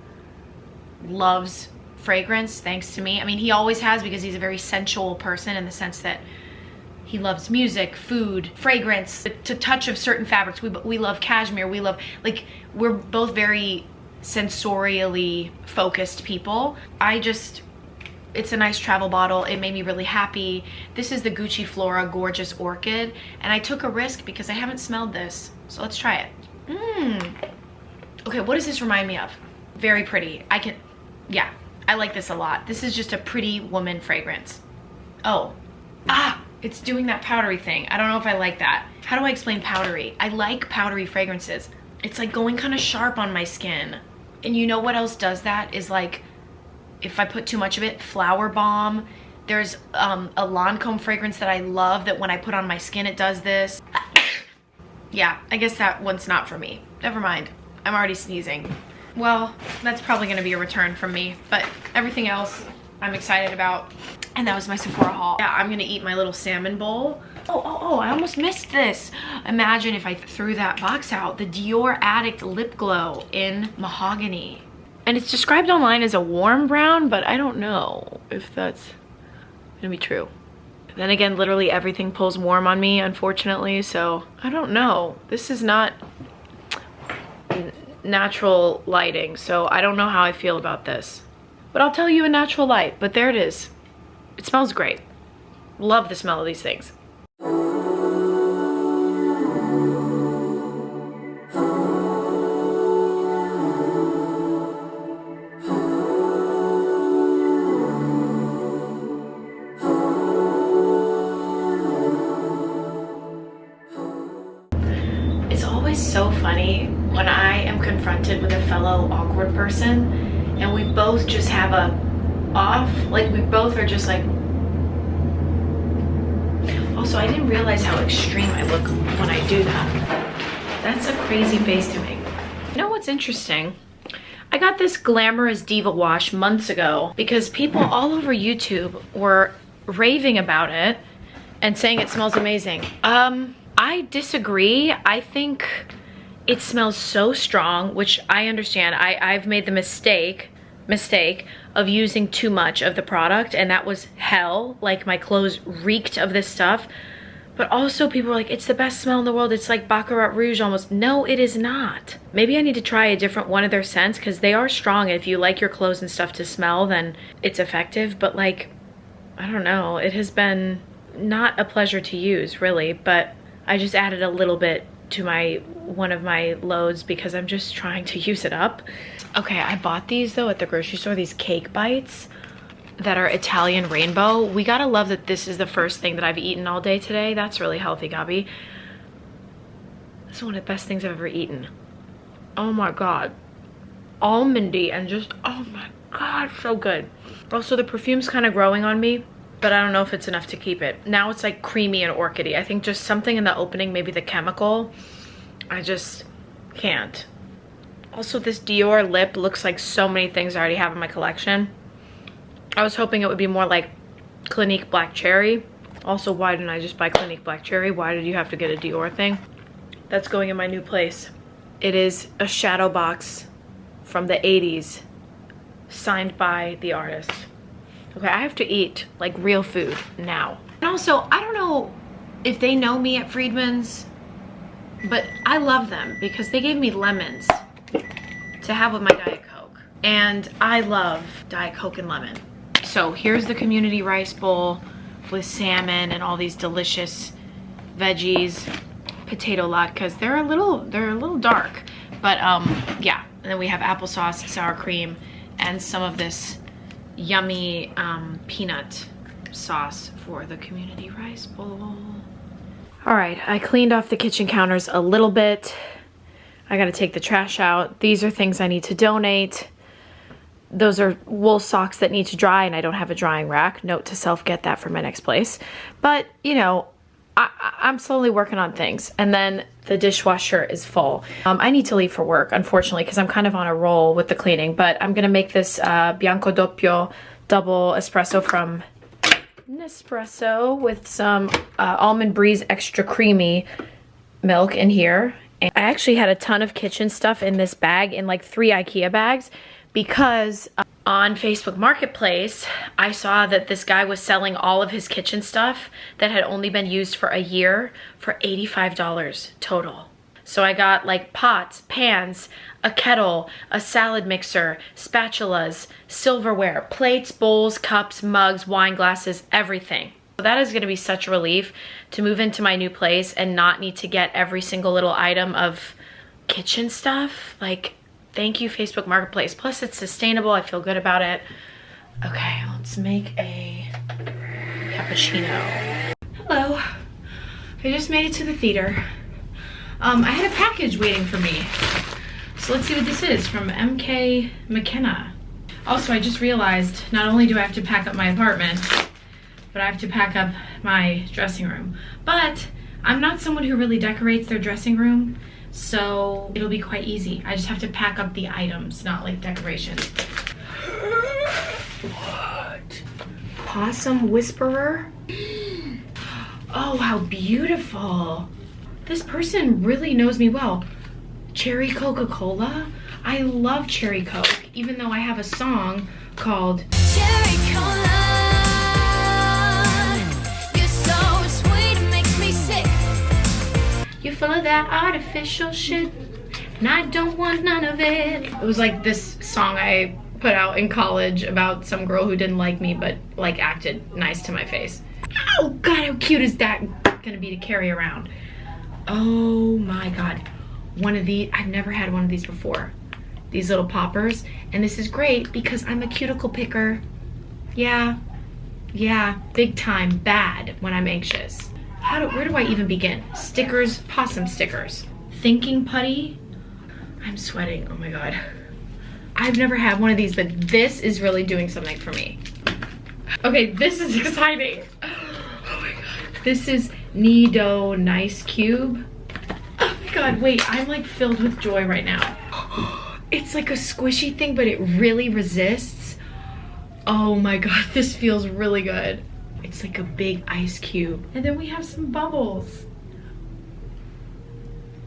loves fragrance, thanks to me. I mean, he always has, because he's a very sensual person in the sense that he loves music, food, fragrance, the touch of certain fabrics. We love cashmere. We love, like, we're both very sensorially focused people. It's a nice travel bottle. It made me really happy. This is the Gucci Flora Gorgeous Orchid, and I took a risk because I haven't smelled this. So let's try it. Okay, what does this remind me of? Very pretty. Yeah, I like this a lot. This is just a pretty woman fragrance. It's doing that powdery thing. I don't know if I like that. How do I explain powdery? I like powdery fragrances. It's like going kind of sharp on my skin. And you know what else does that? Is like, if I put too much of it, Flower Bomb. There's a Lancôme fragrance that I love that when I put on my skin, it does this. Yeah, I guess that one's not for me. Never mind. I'm already sneezing. Well, that's probably gonna be a return from me, but everything else I'm excited about. And that was my Sephora haul. Yeah, I'm gonna eat my little salmon bowl. Oh, I almost missed this. Imagine if I threw that box out. The Dior Addict Lip Glow in Mahogany. And it's described online as a warm brown, but I don't know if that's gonna be true. Then again, literally everything pulls warm on me, unfortunately, so I don't know. This is not natural lighting, so I don't know how I feel about this. But I'll tell you in natural light, but there it is. It smells great. Love the smell of these things. It's always so funny when I am confronted with a fellow awkward person and we both just have a off, like we both are just like, also I didn't realize how extreme I look when I do that. That's a crazy face to me. You know what's interesting? I got this glamorous diva wash months ago because people all over YouTube were raving about it and saying it smells amazing. I disagree. I think it smells so strong, which I understand. I've made the mistake of using too much of the product, and that was hell. Like, my clothes reeked of this stuff. But also people were like, it's the best smell in the world. It's like Baccarat Rouge almost. No, it is not. Maybe I need to try a different one of their scents because they are strong. If you like your clothes and stuff to smell, then it's effective. But like, I don't know. It has been not a pleasure to use, really, but I just added a little bit to one of my loads because I'm just trying to use it up. Okay, I bought these though at the grocery store, these cake bites that are Italian rainbow. We gotta love that this is the first thing that I've eaten all day today. That's really healthy, Gabi. This is one of the best things I've ever eaten. Oh my God. Almondy and just, oh my God, so good. Also, the perfume's kind of growing on me, but I don't know if it's enough to keep it. Now it's like creamy and orchidy. I think just something in the opening, maybe the chemical, I just can't. Also, this Dior lip looks like so many things I already have in my collection. I was hoping it would be more like Clinique Black Cherry. Also, why didn't I just buy Clinique Black Cherry? Why did you have to get a Dior thing? That's going in my new place. It is a shadow box from the 80s, signed by the artist. Okay, I have to eat like real food now. And also, I don't know if they know me at Friedman's, but I love them because they gave me lemons to have with my Diet Coke. And I love Diet Coke and lemon. So here's the community rice bowl with salmon and all these delicious veggies, potato latkes. They're a little dark, but yeah. And then we have applesauce, sour cream, and some of this yummy peanut sauce for the community rice bowl. All right, I cleaned off the kitchen counters a little bit. I gotta take the trash out. These are things I need to donate. Those are wool socks that need to dry and I don't have a drying rack. Note to self, get that for my next place. But, you know, I'm slowly working on things. And then the dishwasher is full. I need to leave for work, unfortunately, because I'm kind of on a roll with the cleaning. But I'm gonna make this Bianco Doppio double espresso from Nespresso with some Almond Breeze extra creamy milk in here. And I actually had a ton of kitchen stuff in this bag, in like 3 IKEA bags, because on Facebook Marketplace, I saw that this guy was selling all of his kitchen stuff that had only been used for a year for $85 total. So I got like pots, pans, a kettle, a salad mixer, spatulas, silverware, plates, bowls, cups, mugs, wine glasses, everything. So that is gonna be such a relief to move into my new place and not need to get every single little item of kitchen stuff. Like, thank you, Facebook Marketplace. Plus, it's sustainable. I feel good about it. Okay, let's make a cappuccino. Hello. I just made it to the theater. I had a package waiting for me. So let's see what this is from MK McKenna. Also, I just realized not only do I have to pack up my apartment, but I have to pack up my dressing room. But I'm not someone who really decorates their dressing room, so it'll be quite easy. I just have to pack up the items, not like decorations. What? Possum Whisperer? Oh, how beautiful. This person really knows me well. Cherry Coca-Cola? I love cherry Coke, even though I have a song called Cherry Cola. You You're full of that artificial shit, and I don't want none of it. It was like this song I put out in college about some girl who didn't like me but like acted nice to my face. Oh God, how cute is that gonna be to carry around? Oh my God. One of these, I've never had one of these before. These little poppers, and this is great because I'm a cuticle picker. Yeah, big time bad when I'm anxious. Where do I even begin? Stickers, possum stickers. Thinking putty. I'm sweating, oh my God. I've never had one of these, but this is really doing something for me. Okay, this is exciting. Oh my God. This is Nido Nice Cube. Oh my God, wait, I'm like filled with joy right now. It's like a squishy thing, but it really resists. Oh my God, this feels really good. It's like a big ice cube. And then we have some bubbles.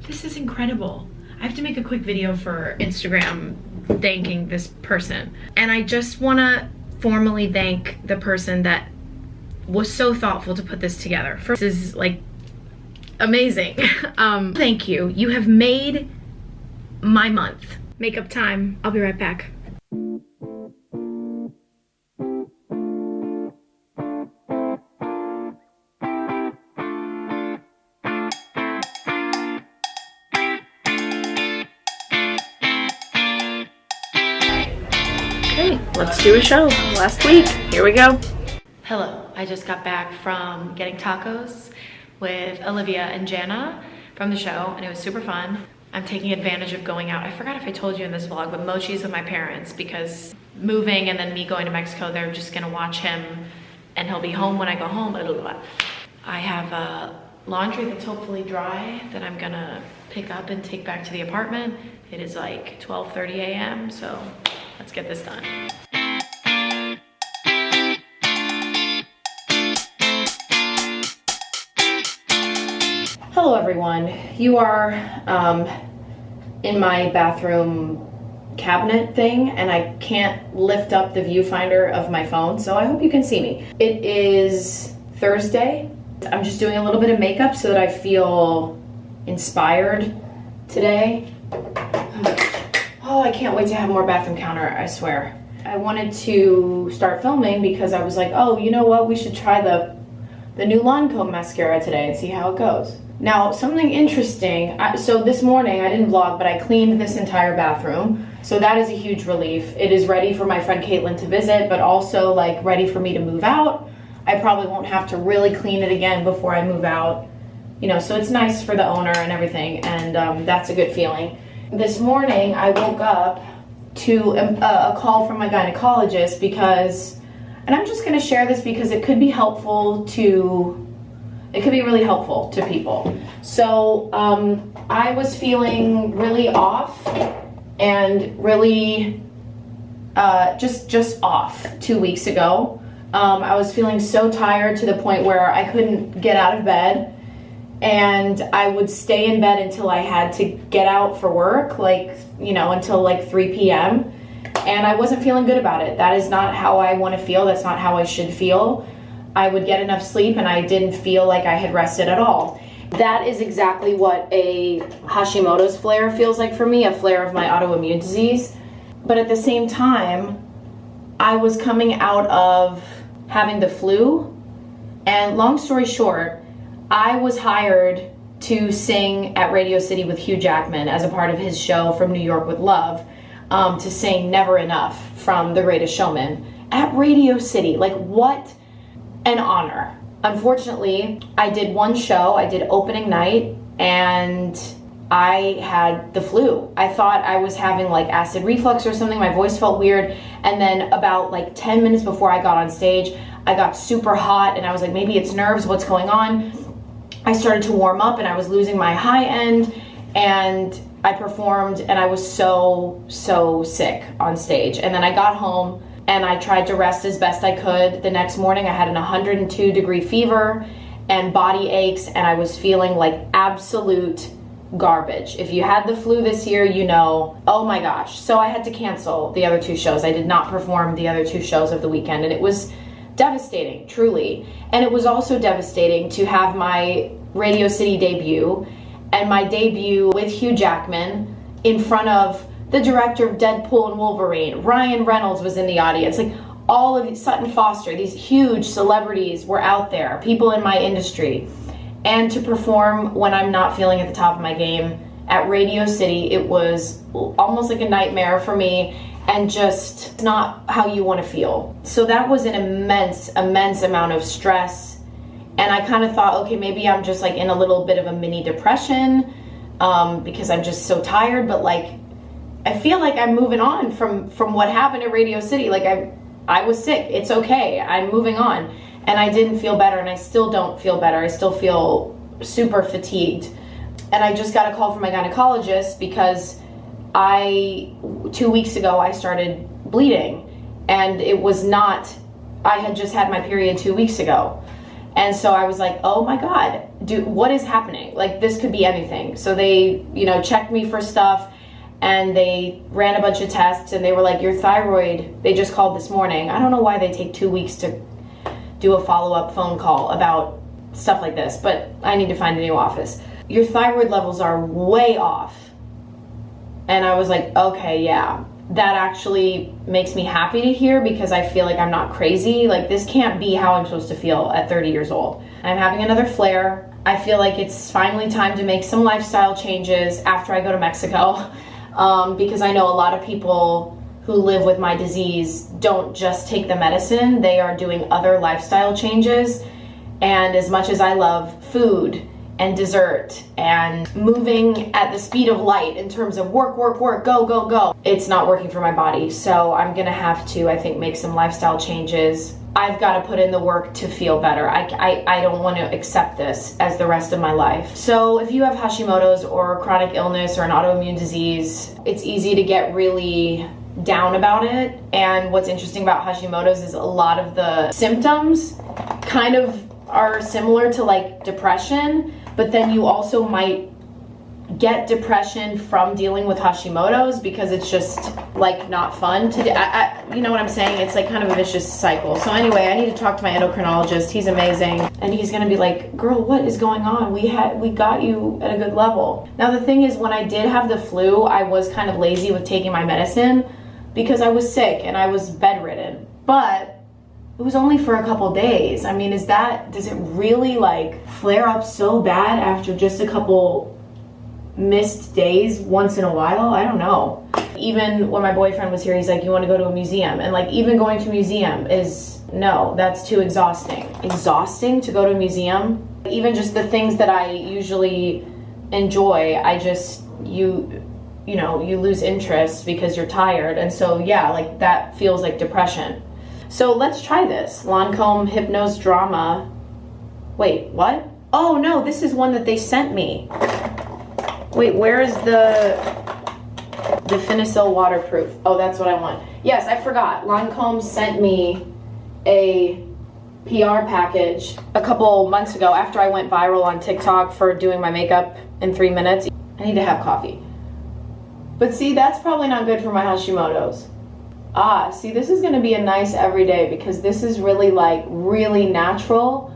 This is incredible. I have to make a quick video for Instagram thanking this person. And I just wanna formally thank the person that was so thoughtful to put this together. This is like amazing. Thank you. You have made my month. Makeup time. I'll be right back. Okay, let's do a show. Last week. Here we go. Hello. I just got back from getting tacos with Olivia and Jana from the show, and it was super fun. I'm taking advantage of going out. I forgot if I told you in this vlog, but Mochi's with my parents because moving and then me going to Mexico, they're just gonna watch him and he'll be home when I go home. Blah, blah, blah. I have laundry that's hopefully dry that I'm gonna pick up and take back to the apartment. It is like 12:30 a.m., so let's get this done. Hello everyone, you are in my bathroom cabinet thing and I can't lift up the viewfinder of my phone, so I hope you can see me. It is Thursday. I'm just doing a little bit of makeup so that I feel inspired today. Oh, I can't wait to have more bathroom counter, I swear. I wanted to start filming because I was like, oh, you know what, we should try the new Lancome mascara today and see how it goes. Now, something interesting, so this morning, I didn't vlog, but I cleaned this entire bathroom. So that is a huge relief. It is ready for my friend Caitlin to visit, but also like ready for me to move out. I probably won't have to really clean it again before I move out. You know, so it's nice for the owner and everything, and that's a good feeling. This morning, I woke up to a call from my gynecologist because, and I'm just gonna share this because it could be helpful to, it could be really helpful to people. So I was feeling really off and really just off 2 weeks ago. I was feeling so tired to the point where I couldn't get out of bed, and I would stay in bed until I had to get out for work, like, you know, until like 3 p.m. And I wasn't feeling good about it. That is not how I want to feel. That's not how I should feel. I would get enough sleep and I didn't feel like I had rested at all. That is exactly what a Hashimoto's flare feels like for me, a flare of my autoimmune disease. But at the same time, I was coming out of having the flu, and long story short, I was hired to sing at Radio City with Hugh Jackman as a part of his show From New York with Love, to sing Never Enough from The Greatest Showman at Radio City. Like, what an honor. Unfortunately, I did one show, I did opening night, and I had the flu. I thought I was having like acid reflux or something. My voice felt weird. And then about like 10 minutes before I got on stage, I got super hot and I was like, maybe it's nerves, what's going on? I started to warm up and I was losing my high end, and I performed and I was so sick on stage. And then I got home and I tried to rest as best I could. The next morning I had an 102-degree fever and body aches, and I was feeling like absolute garbage. If you had the flu this year, you know, oh my gosh. So I had to cancel the other 2 shows. I did not perform the other 2 shows of the weekend, and it was devastating, truly. And it was also devastating to have my Radio City debut and my debut with Hugh Jackman in front of the director of Deadpool and Wolverine. Ryan Reynolds was in the audience. Like, all of Sutton Foster, these huge celebrities were out there, people in my industry. And to perform when I'm not feeling at the top of my game at Radio City, it was almost like a nightmare for me, and just not how you want to feel. So that was an immense amount of stress. And I kind of thought, okay, maybe I'm just like in a little bit of a mini depression because I'm just so tired. But like, I feel like I'm moving on from what happened at Radio City. Like I was sick. It's okay. I'm moving on. And I didn't feel better, and I still don't feel better. I still feel super fatigued. And I just got a call from my gynecologist because 2 weeks ago, I started bleeding. And it was not, I had just had my period 2 weeks ago. And so I was like, oh my God, what is happening? Like, this could be anything. So they, checked me for stuff, and they ran a bunch of tests, and they were like, your thyroid, they just called this morning. I don't know why they take 2 weeks to do a follow-up phone call about stuff like this, but I need to find a new office. Your thyroid levels are way off. And I was like, okay, yeah, that actually makes me happy to hear, because I feel like I'm not crazy. Like, this can't be how I'm supposed to feel at 30 years old. I'm having another flare. I feel like it's finally time to make some lifestyle changes after I go to Mexico, because I know a lot of people who live with my disease don't just take the medicine, they are doing other lifestyle changes. And as much as I love food and dessert and moving at the speed of light in terms of work, go, it's not working for my body. So I'm gonna have to, I think, make some lifestyle changes. I've got to put in the work to feel better. I don't want to accept this as the rest of my life. So if you have Hashimoto's or chronic illness or an autoimmune disease, it's easy to get really down about it. And what's interesting about Hashimoto's is a lot of the symptoms kind of are similar to like depression, but then you also might get depression from dealing with Hashimoto's because it's just like not fun to do. You know what I'm saying? It's like kind of a vicious cycle. So anyway, I need to talk to my endocrinologist. He's amazing, and he's gonna be like, girl, what is going on? We got you at a good level. Now the thing is, when I did have the flu, I was kind of lazy with taking my medicine because I was sick and I was bedridden. But it was only for a couple days. I mean, does it really like flare up so bad after just a couple missed days once in a while? I don't know. Even when my boyfriend was here, he's like, you want to go to a museum? And like, even going to a museum is, no, that's too exhausting. Exhausting to go to a museum? Even just the things that I usually enjoy, you lose interest because you're tired. And so yeah, like that feels like depression. So let's try this. Lancome Hypnose Drama. Wait, what? Oh no, this is one that they sent me. Wait, where is the Finicil waterproof? Oh, that's what I want. Yes, I forgot. Lancome sent me a PR package a couple months ago after I went viral on TikTok for doing my makeup in 3 minutes. I need to have coffee. But see, that's probably not good for my Hashimoto's. See, this is gonna be a nice everyday because this is really like really natural,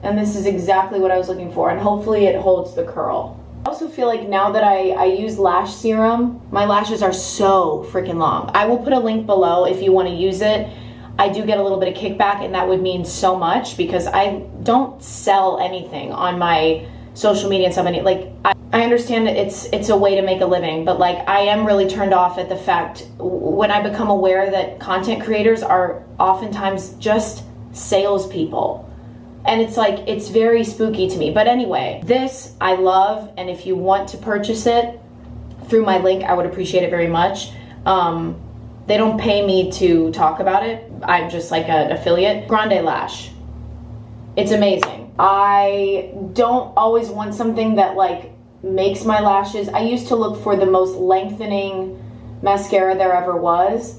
and this is exactly what I was looking for, and hopefully it holds the curl. I also feel like now that I use lash serum, my lashes are so freaking long. I will put a link below if you want to use it. I do get a little bit of kickback, and that would mean so much because I don't sell anything on my social media and stuff. I understand that it's a way to make a living, but like I am really turned off at the fact when I become aware that content creators are oftentimes just salespeople. And it's like, it's very spooky to me. But anyway, this I love, and if you want to purchase it through my link, I would appreciate it very much. They don't pay me to talk about it. I'm just like an affiliate. Grande Lash. It's amazing. I don't always want something that like makes my lashes. I used to look for the most lengthening mascara there ever was.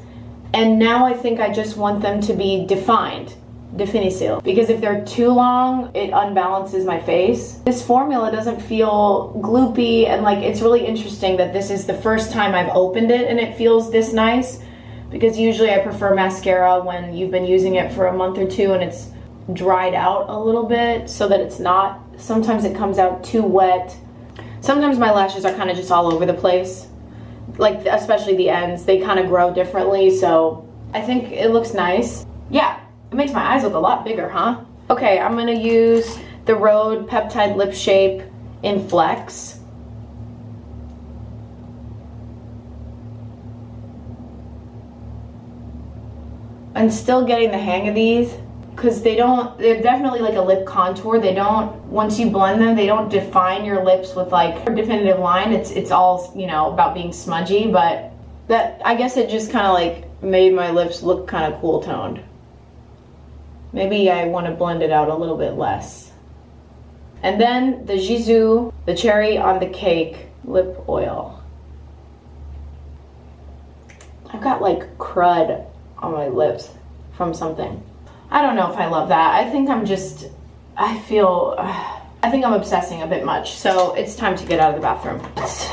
And now I think I just want them to be defined. Definisil. Because if they're too long, it unbalances my face. This formula doesn't feel gloopy, and like it's really interesting that this is the first time I've opened it and it feels this nice, because usually I prefer mascara when you've been using it for a month or two and it's dried out a little bit so that it's not, sometimes it comes out too wet. Sometimes my lashes are kind of just all over the place. Like, especially the ends, they kind of grow differently, so I think it looks nice. Yeah, it makes my eyes look a lot bigger, huh? Okay, I'm gonna use the Rhode Peptide Lip Shape in Flex. I'm still getting the hang of these because they're definitely like a lip contour. They don't, once you blend them, they don't define your lips with like a definitive line. It's all, you know, about being smudgy, but that, I guess it just kind of like made my lips look kind of cool toned. Maybe I want to blend it out a little bit less. And then the Jisoo, the cherry on the cake lip oil. I've got like crud on my lips from something. I don't know if I love that. I think I'm obsessing a bit much. So it's time to get out of the bathroom. It's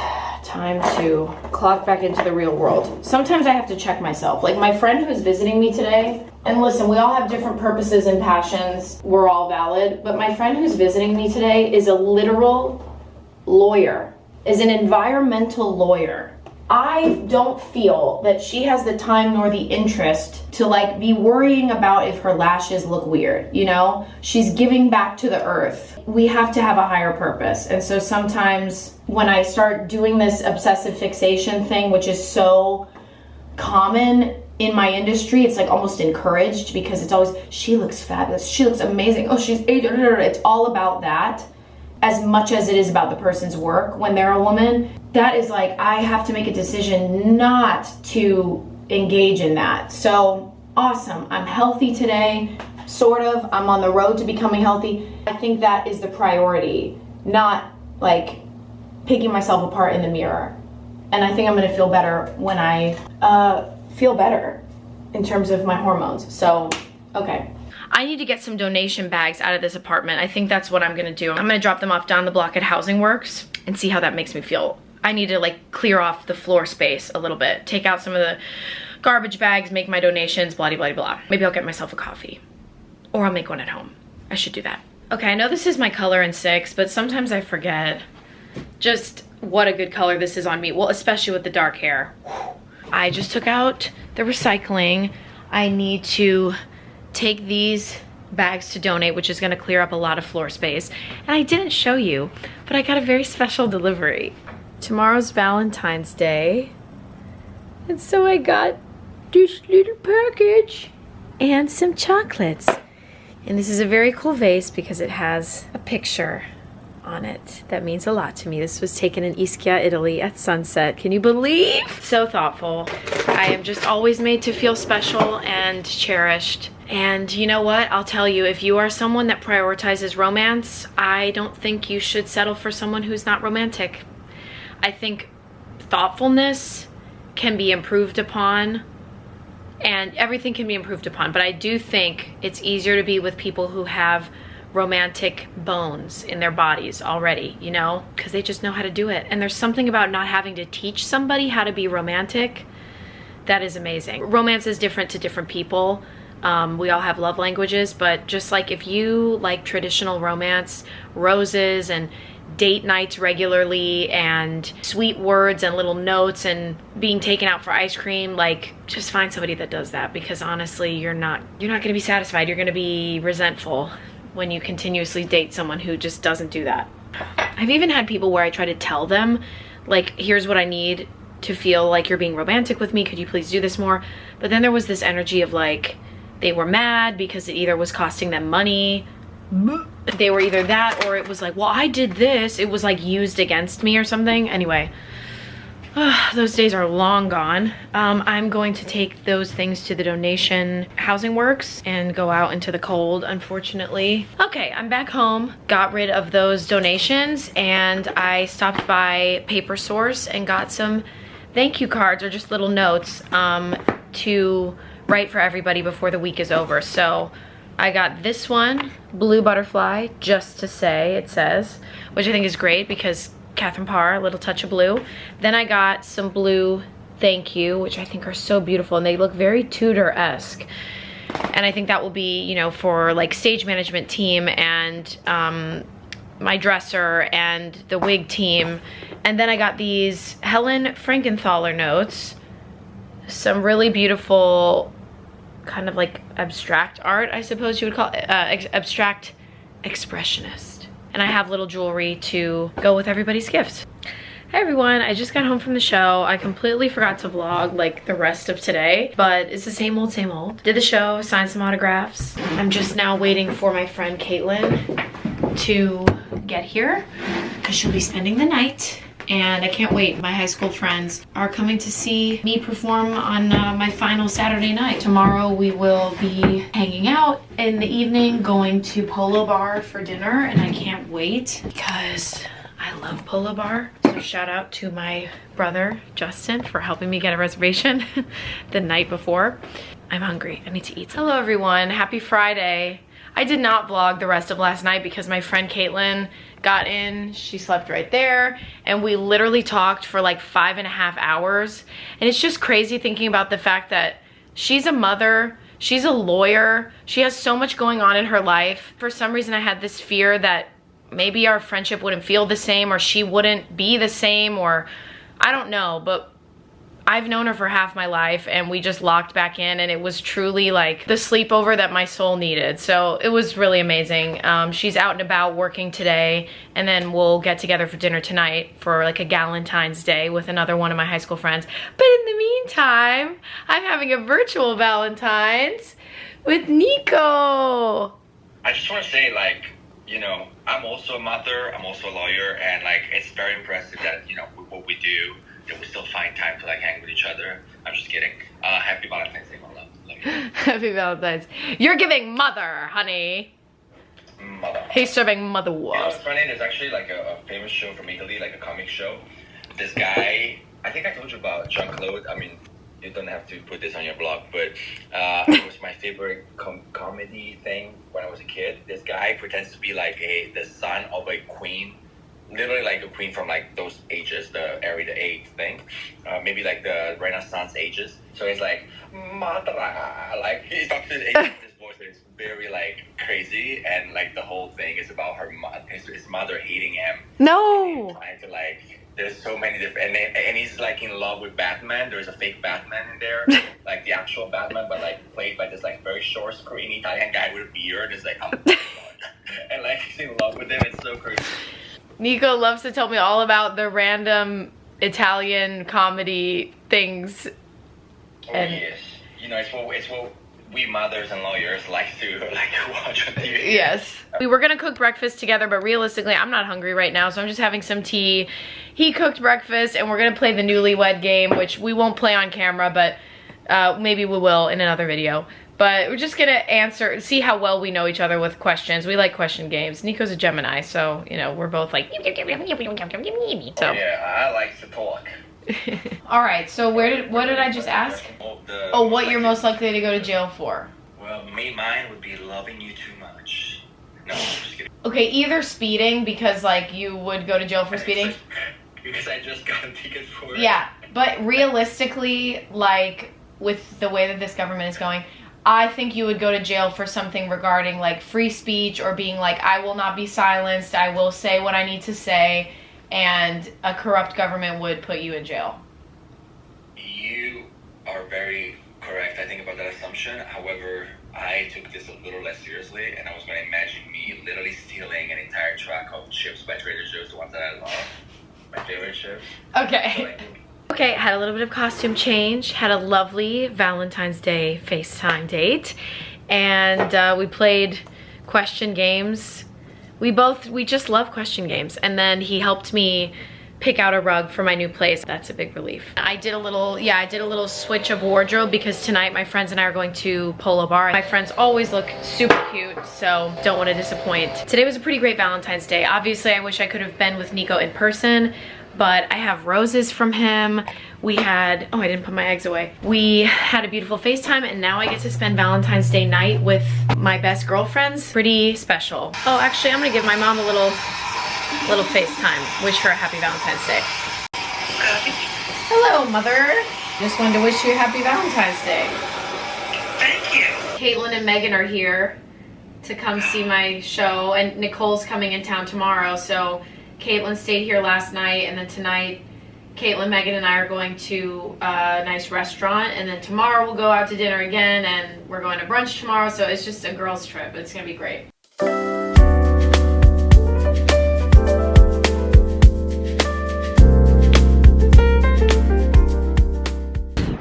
time to clock back into the real world. Sometimes I have to check myself. Like my friend who's visiting me today, and listen, we all have different purposes and passions. We're all valid. But my friend who's visiting me today is a literal lawyer, is an environmental lawyer. I don't feel that she has the time nor the interest to like be worrying about if her lashes look weird, you know? She's giving back to the earth. We have to have a higher purpose. And so sometimes when I start doing this obsessive fixation thing, which is so common in my industry, it's like almost encouraged because it's always, she looks fabulous, she looks amazing, oh, she's, it's all about that. As much as it is about the person's work when they're a woman, that is like, I have to make a decision not to engage in that. So awesome, I'm healthy today, sort of, I'm on the road to becoming healthy. I think that is the priority, not like picking myself apart in the mirror. And I think I'm gonna feel better when I feel better in terms of my hormones. So, okay. I need to get some donation bags out of this apartment. I think that's what I'm gonna do. I'm gonna drop them off down the block at Housing Works and see how that makes me feel. I need to like clear off the floor space a little bit, take out some of the garbage bags, make my donations, blah, blah, blah. Maybe I'll get myself a coffee or I'll make one at home. I should do that. Okay, I know this is my color in 6, but sometimes I forget just what a good color this is on me. Well, especially with the dark hair. I just took out the recycling. I need to take these bags to donate, which is gonna clear up a lot of floor space. And I didn't show you, but I got a very special delivery. Tomorrow's Valentine's Day. And so I got this little package and some chocolates. And this is a very cool vase because it has a picture on it. That means a lot to me. This was taken in Ischia, Italy at sunset. Can you believe? So thoughtful. I am just always made to feel special and cherished. And you know what? I'll tell you, if you are someone that prioritizes romance, I don't think you should settle for someone who's not romantic. I think thoughtfulness can be improved upon and everything can be improved upon, but I do think it's easier to be with people who have romantic bones in their bodies already, you know, because they just know how to do it. And there's something about not having to teach somebody how to be romantic that is amazing. Romance is different to different people. We all have love languages, but just like if you like traditional romance, roses and date nights regularly and sweet words and little notes and being taken out for ice cream, like just find somebody that does that, because honestly you're not going to be satisfied. You're going to be resentful when you continuously date someone who just doesn't do that. I've even had people where I try to tell them, like, here's what I need to feel like you're being romantic with me, could you please do this more? But then there was this energy of like they were mad because it either was costing them money, they were either that, or it was like, well, I did this, it was like used against me or something. Anyway, those days are long gone. I'm going to take those things to the donation Housing Works and go out into the cold, unfortunately. Okay, I'm back home, got rid of those donations, and I stopped by Paper Source and got some thank you cards, or just little notes to write for everybody before the week is over. So I got this one, Blue Butterfly, just to say, it says, which I think is great because Catherine Parr, a little touch of blue. Then I got some blue thank you, which I think are so beautiful, and they look very Tudor-esque. And I think that will be, you know, for like stage management team and my dresser and the wig team. And then I got these Helen Frankenthaler notes, some really beautiful kind of like abstract art, I suppose you would call it, abstract expressionist. And I have little jewelry to go with everybody's gifts. Hi everyone, I just got home from the show. I completely forgot to vlog like the rest of today, but it's the same old, same old. Did the show, signed some autographs. I'm just now waiting for my friend Caitlin to get here because she'll be spending the night. And I can't wait. My high school friends are coming to see me perform on my final Saturday night. Tomorrow we will be hanging out in the evening, going to Polo Bar for dinner, and I can't wait because I love Polo Bar. So shout out to my brother, Justin, for helping me get a reservation the night before. I'm hungry, I need to eat. Hello everyone, happy Friday. I did not vlog the rest of last night because my friend Caitlin got in, she slept right there, and we literally talked for like 5.5 hours. And it's just crazy thinking about the fact that she's a mother, she's a lawyer, she has so much going on in her life. For some reason I had this fear that maybe our friendship wouldn't feel the same, or she wouldn't be the same, or I don't know, but I've known her for half my life and we just locked back in, and it was truly like the sleepover that my soul needed. So it was really amazing. She's out and about working today, and then we'll get together for dinner tonight for like a Valentine's Day with another one of my high school friends. But in the meantime, I'm having a virtual Valentine's with Nico. I just want to say, like, you know, I'm also a mother, I'm also a lawyer, and like it's very impressive that, you know, with what we do, that we still find time to like hang with each other. I'm just kidding. Happy Valentine's Day, my love. Love you. Happy Valentine's. You're giving mother, honey. Mother. He's serving mother You know wolves. what's funny? There's actually like a famous show from Italy, like a comic show. This guy, I think I told you about Jean-Claude. I mean, you don't have to put this on your blog, but it was my favorite comedy thing when I was a kid. This guy pretends to be like the son of a queen, literally like a queen from like those ages, the Henry VIII thing, maybe like the Renaissance ages. So he's like, Madra, like he talks in his voice, but it's very like crazy, and like the whole thing is about his mother hating him. No. Trying to like. There's so many different, and he's like in love with Batman. There's a fake Batman in there, like the actual Batman, but like played by this like very short, scrawny Italian guy with a beard. It's like, oh my God. And like he's in love with him. It's so crazy. Nico loves to tell me all about the random Italian comedy things. Oh yes, you know it's what we mothers and lawyers like to watch on TV. Yes. We were gonna cook breakfast together, but realistically, I'm not hungry right now, so I'm just having some tea. He cooked breakfast, and we're gonna play the newlywed game, which we won't play on camera, but maybe we will in another video. But we're just gonna see how well we know each other with questions. We like question games. Nico's a Gemini, so, you know, we're both like... So. Oh yeah, I like to talk. All right, so what did I just ask? What you're most likely to go to jail for? Well, mine would be loving you too much. No, I'm just kidding. Okay, either speeding, because like you would go to jail for speeding. Because I just got a ticket for it. Yeah, but realistically, like with the way that this government is going, I think you would go to jail for something regarding like free speech, or being like, I will not be silenced, I will say what I need to say, and a corrupt government would put you in jail. You are very correct, I think, about that assumption. However, I took this a little less seriously, and I was going to imagine me literally stealing an entire truck of chips by Trader Joe's, the ones that I love, my favorite chips. Okay. Okay, had a little bit of costume change, had a lovely Valentine's Day FaceTime date, and we played question games. We just love question games, and then he helped me pick out a rug for my new place. That's a big relief. I did a little switch of wardrobe because tonight my friends and I are going to Polo Bar. My friends always look super cute, so don't want to disappoint. Today was a pretty great Valentine's Day. Obviously, I wish I could have been with Nico in person, but I have roses from him. We had, oh, I didn't put my eggs away. We had a beautiful FaceTime, and now I get to spend Valentine's Day night with my best girlfriends. Pretty special. Oh, actually, I'm gonna give my mom a little FaceTime. Wish her a happy Valentine's Day. Hello, Mother. Just wanted to wish you a happy Valentine's Day. Thank you. Caitlin and Megan are here. to come see my show, and Nicole's coming in town tomorrow, so Caitlin stayed here last night, and then tonight Caitlin, Megan, and I are going to a nice restaurant, and then tomorrow we'll go out to dinner again, and we're going to brunch tomorrow, so it's just a girls' trip. It's gonna be great.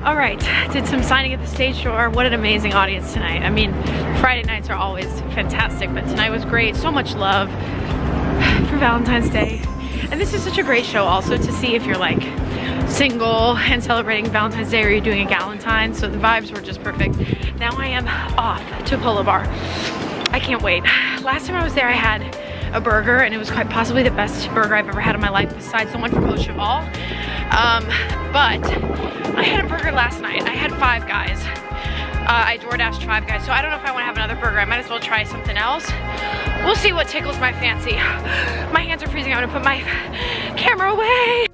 All right, did some signing at the stage door. What an amazing audience tonight. I mean, Friday nights are always fantastic, but tonight was great. So much love for Valentine's Day. And this is such a great show also to see if you're like single and celebrating Valentine's Day or you're doing a Galentine. So the vibes were just perfect. Now I am off to Polo Bar. I can't wait. Last time I was there I had a burger and it was quite possibly the best burger I've ever had in my life besides the one from Coach Cheval. But I had a burger last night. I had Five Guys. I DoorDashed Five Guys, so I don't know if I want to have another burger. I might as well try something else. We'll see what tickles my fancy. My hands are freezing. I'm gonna put my camera away.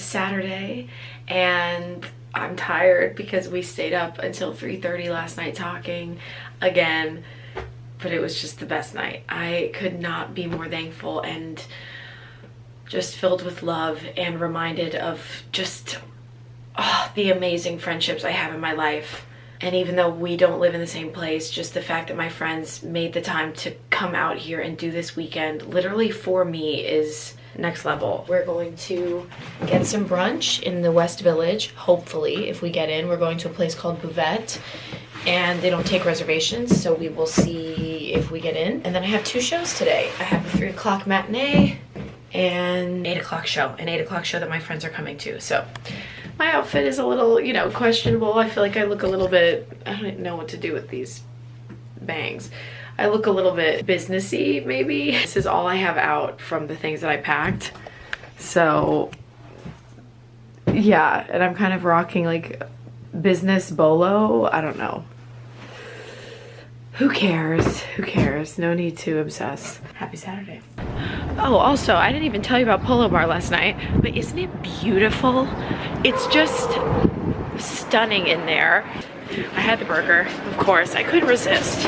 Saturday and I'm tired because we stayed up until 3:30 last night talking again, but it was just the best night. I could not be more thankful and just filled with love and reminded of just the amazing friendships I have in my life. And even though we don't live in the same place, just the fact that my friends made the time to come out here and do this weekend literally for me is next level. We're going to get some brunch in the West Village, hopefully, if we get in. We're going to a place called Buvette, and they don't take reservations, so we will see if we get in. And then I have two shows today. I have a 3 o'clock matinee and 8 o'clock show, an 8 o'clock show that my friends are coming to. So my outfit is a little, you know, questionable. I feel like I look a little bit, I don't know what to do with these bangs. I look a little bit businessy, maybe. This is all I have out from the things that I packed. So, yeah, and I'm kind of rocking like business bolo. I don't know. Who cares? Who cares? No need to obsess. Happy Saturday. Oh, also, I didn't even tell you about Polo Bar last night, but isn't it beautiful? It's just stunning in there. I had the burger, of course. I couldn't resist.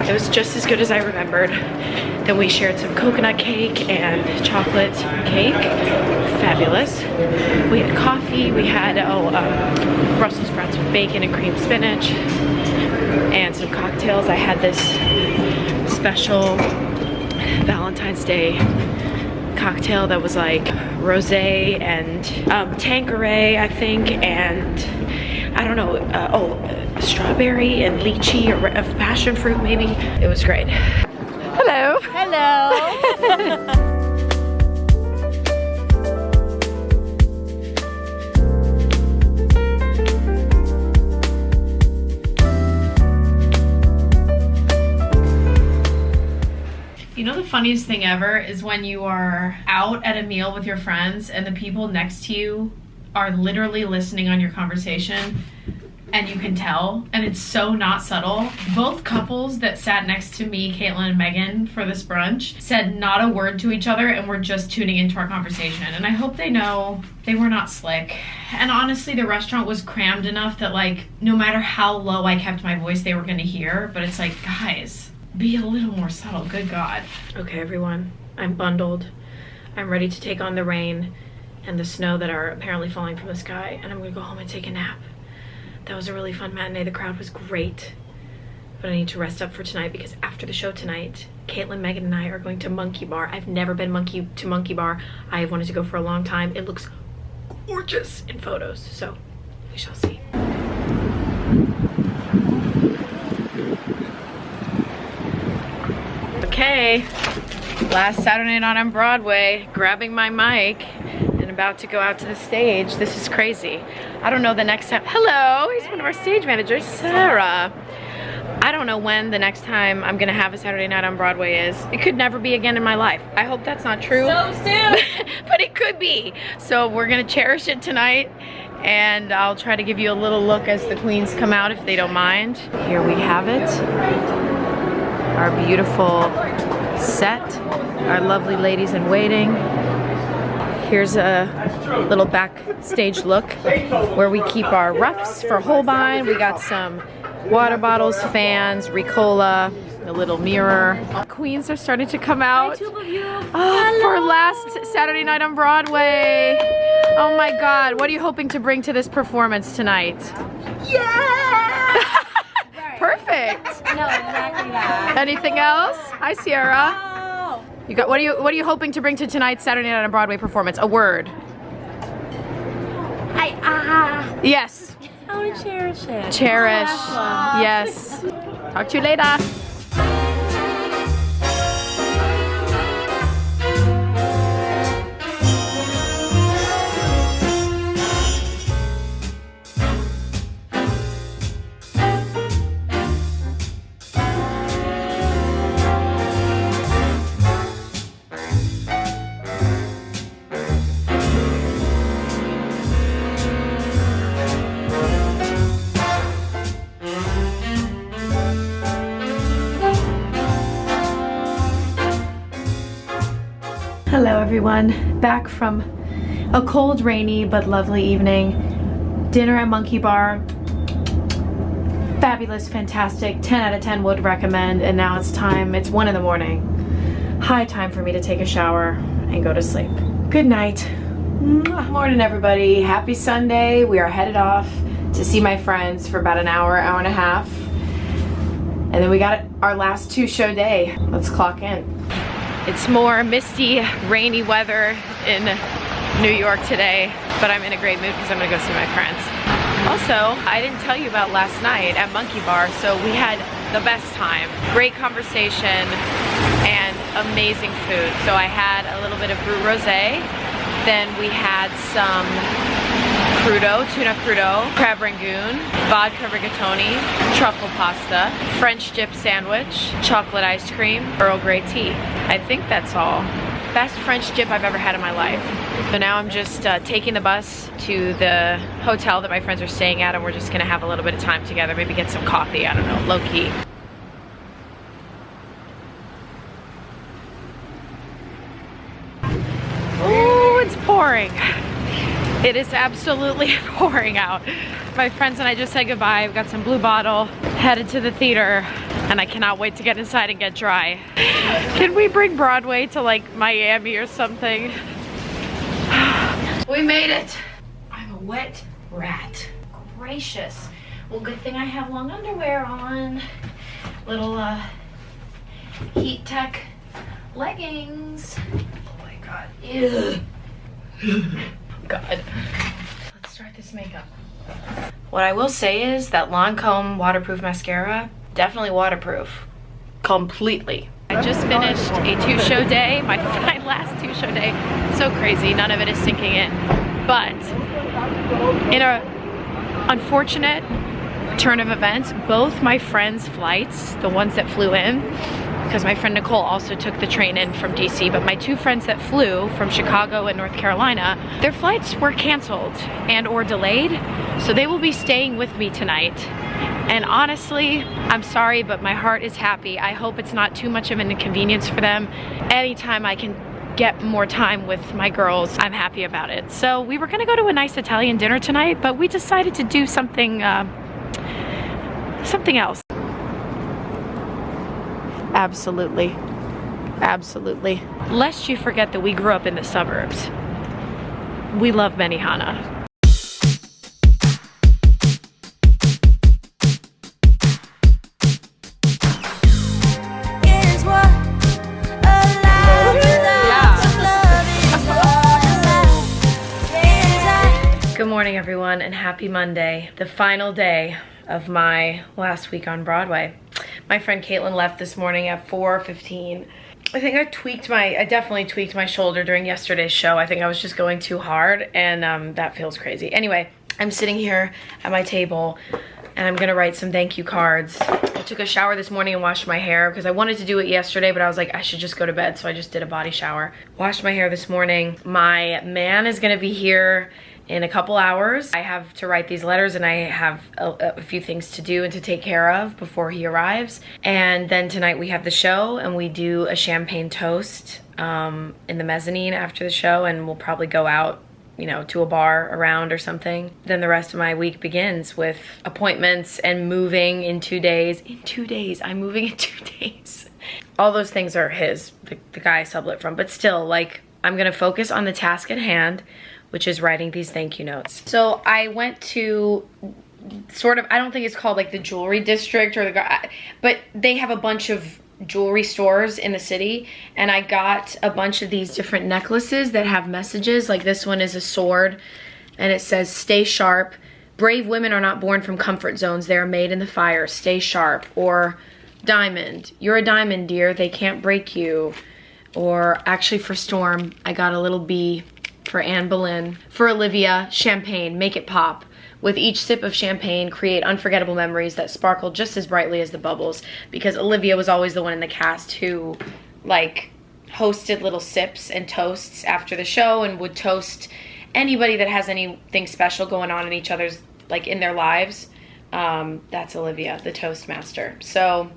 It was just as good as I remembered. Then we shared some coconut cake and chocolate cake. Fabulous. We had coffee. We had Brussels sprouts with bacon and cream spinach and some cocktails. I had this special Valentine's Day cocktail that was like rosé and Tanqueray, I think, and I don't know, strawberry and lychee or passion fruit maybe. It was great. Hello. Hello. You know the funniest thing ever is when you are out at a meal with your friends and the people next to you are literally listening on your conversation and you can tell, and it's so not subtle. Both couples that sat next to me, Caitlin and Megan, for this brunch said not a word to each other and were just tuning into our conversation. And I hope they know they were not slick. And honestly, the restaurant was crammed enough that like no matter how low I kept my voice, they were gonna hear. But it's like, guys, be a little more subtle, good God. Okay, everyone, I'm bundled. I'm ready to take on the rain and the snow that are apparently falling from the sky, and I'm gonna go home and take a nap. That was a really fun matinee. The crowd was great, but I need to rest up for tonight because after the show tonight, Caitlin, Megan, and I are going to Monkey Bar. I've never been to Monkey Bar. I have wanted to go for a long time. It looks gorgeous in photos, so we shall see. Okay, last Saturday night on Broadway, grabbing my mic and about to go out to the stage. This is crazy. I don't know the next time. Hello, he's one of our stage managers, Sarah. I don't know when the next time I'm gonna have a Saturday night on Broadway is. It could never be again in my life. I hope that's not true. So soon. But it could be. So we're gonna cherish it tonight, and I'll try to give you a little look as the queens come out if they don't mind. Here we have it. Our beautiful set, our lovely ladies in waiting. Here's a little backstage look where we keep our roughs for Holbein. We got some water bottles, fans, Ricola, a little mirror. Queens are starting to come out for last Saturday night on Broadway. Oh my God, what are you hoping to bring to this performance tonight? Yeah! Perfect. No, exactly that. Anything else? Hi, Sierra. Oh. You got, what are you hoping to bring to tonight's Saturday night on Broadway performance? A word. Yes. I want to cherish it. Cherish. Yes. Talk to you later. Hello everyone, back from a cold, rainy, but lovely evening. Dinner at Monkey Bar. Fabulous, fantastic, 10 out of 10 would recommend, and now it's time, it's 1 in the morning. High time for me to take a shower and go to sleep. Good night. Morning everybody, happy Sunday. We are headed off to see my friends for about an hour, hour and a half. And then we got our last 2-show day. Let's clock in. It's more misty, rainy weather in New York today, but I'm in a great mood because I'm gonna go see my friends. Also, I didn't tell you about last night at Monkey Bar, so we had the best time. Great conversation and amazing food. So I had a little bit of Brut Rosé, then we had some crudo, tuna crudo, crab rangoon, vodka rigatoni, truffle pasta, French dip sandwich, chocolate ice cream, Earl Grey tea. I think that's all. Best French dip I've ever had in my life. So now I'm just taking the bus to the hotel that my friends are staying at, and we're just gonna have a little bit of time together, maybe get some coffee, I don't know, low key. Ooh, it's pouring. It is absolutely pouring out. My friends and I just said goodbye. We've got some Blue Bottle, headed to the theater, and I cannot wait to get inside and get dry. Can we bring Broadway to like Miami or something? We made it. I'm a wet rat. Gracious. Well, good thing I have long underwear on. Little heat tech leggings. Oh my God. Ew. God. Let's start this makeup. What I will say is that Lancome waterproof mascara, definitely waterproof. Completely. I just finished a 2-show day, my last 2-show day. So crazy, none of it is sinking in. But in a unfortunate turn of events, both my friends' flights, the ones that flew in, because my friend Nicole also took the train in from DC, but my 2 friends that flew from Chicago and North Carolina, their flights were canceled and or delayed, so they will be staying with me tonight. And honestly, I'm sorry, but my heart is happy. I hope it's not too much of an inconvenience for them. Anytime I can get more time with my girls, I'm happy about it. So we were gonna go to a nice Italian dinner tonight, but we decided to do something else. Absolutely. Absolutely. Lest you forget that we grew up in the suburbs. We love Benihana. Good morning, everyone. everyone, and happy Monday, the final day of my last week on Broadway. My friend Caitlin left this morning at 4:15. I think I definitely tweaked my shoulder during yesterday's show. I think I was just going too hard, and that feels crazy. Anyway, I'm sitting here at my table, and I'm gonna write some thank you cards. I took a shower this morning and washed my hair because I wanted to do it yesterday, but I was like, I should just go to bed, so I just did a body shower. Washed my hair this morning. My man is gonna be here in a couple hours. I have to write these letters, and I have a few things to do and to take care of before he arrives. And then tonight we have the show, and we do a champagne toast in the mezzanine after the show, and we'll probably go out, you know, to a bar around or something. Then the rest of my week begins with appointments and moving in 2 days. In 2 days, I'm moving in 2 days. All those things are his, the guy I sublet from, but still, like, I'm gonna focus on the task at hand, which is writing these thank you notes. So I went to sort of, I don't think it's called like the jewelry district or but they have a bunch of jewelry stores in the city, and I got a bunch of these different necklaces that have messages. Like this one is a sword, and it says, stay sharp. Brave women are not born from comfort zones. They are made in the fire. Stay sharp. Or diamond. You're a diamond, dear. They can't break you. Or actually for Storm, I got a little bee. For Anne Boleyn. For Olivia, champagne, make it pop. With each sip of champagne, create unforgettable memories that sparkle just as brightly as the bubbles. Because Olivia was always the one in the cast who, like, hosted little sips and toasts after the show and would toast anybody that has anything special going on in each other's, like, in their lives. That's Olivia, the Toastmaster. So...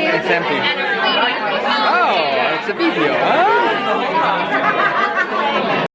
It's empty. Oh, it's a video.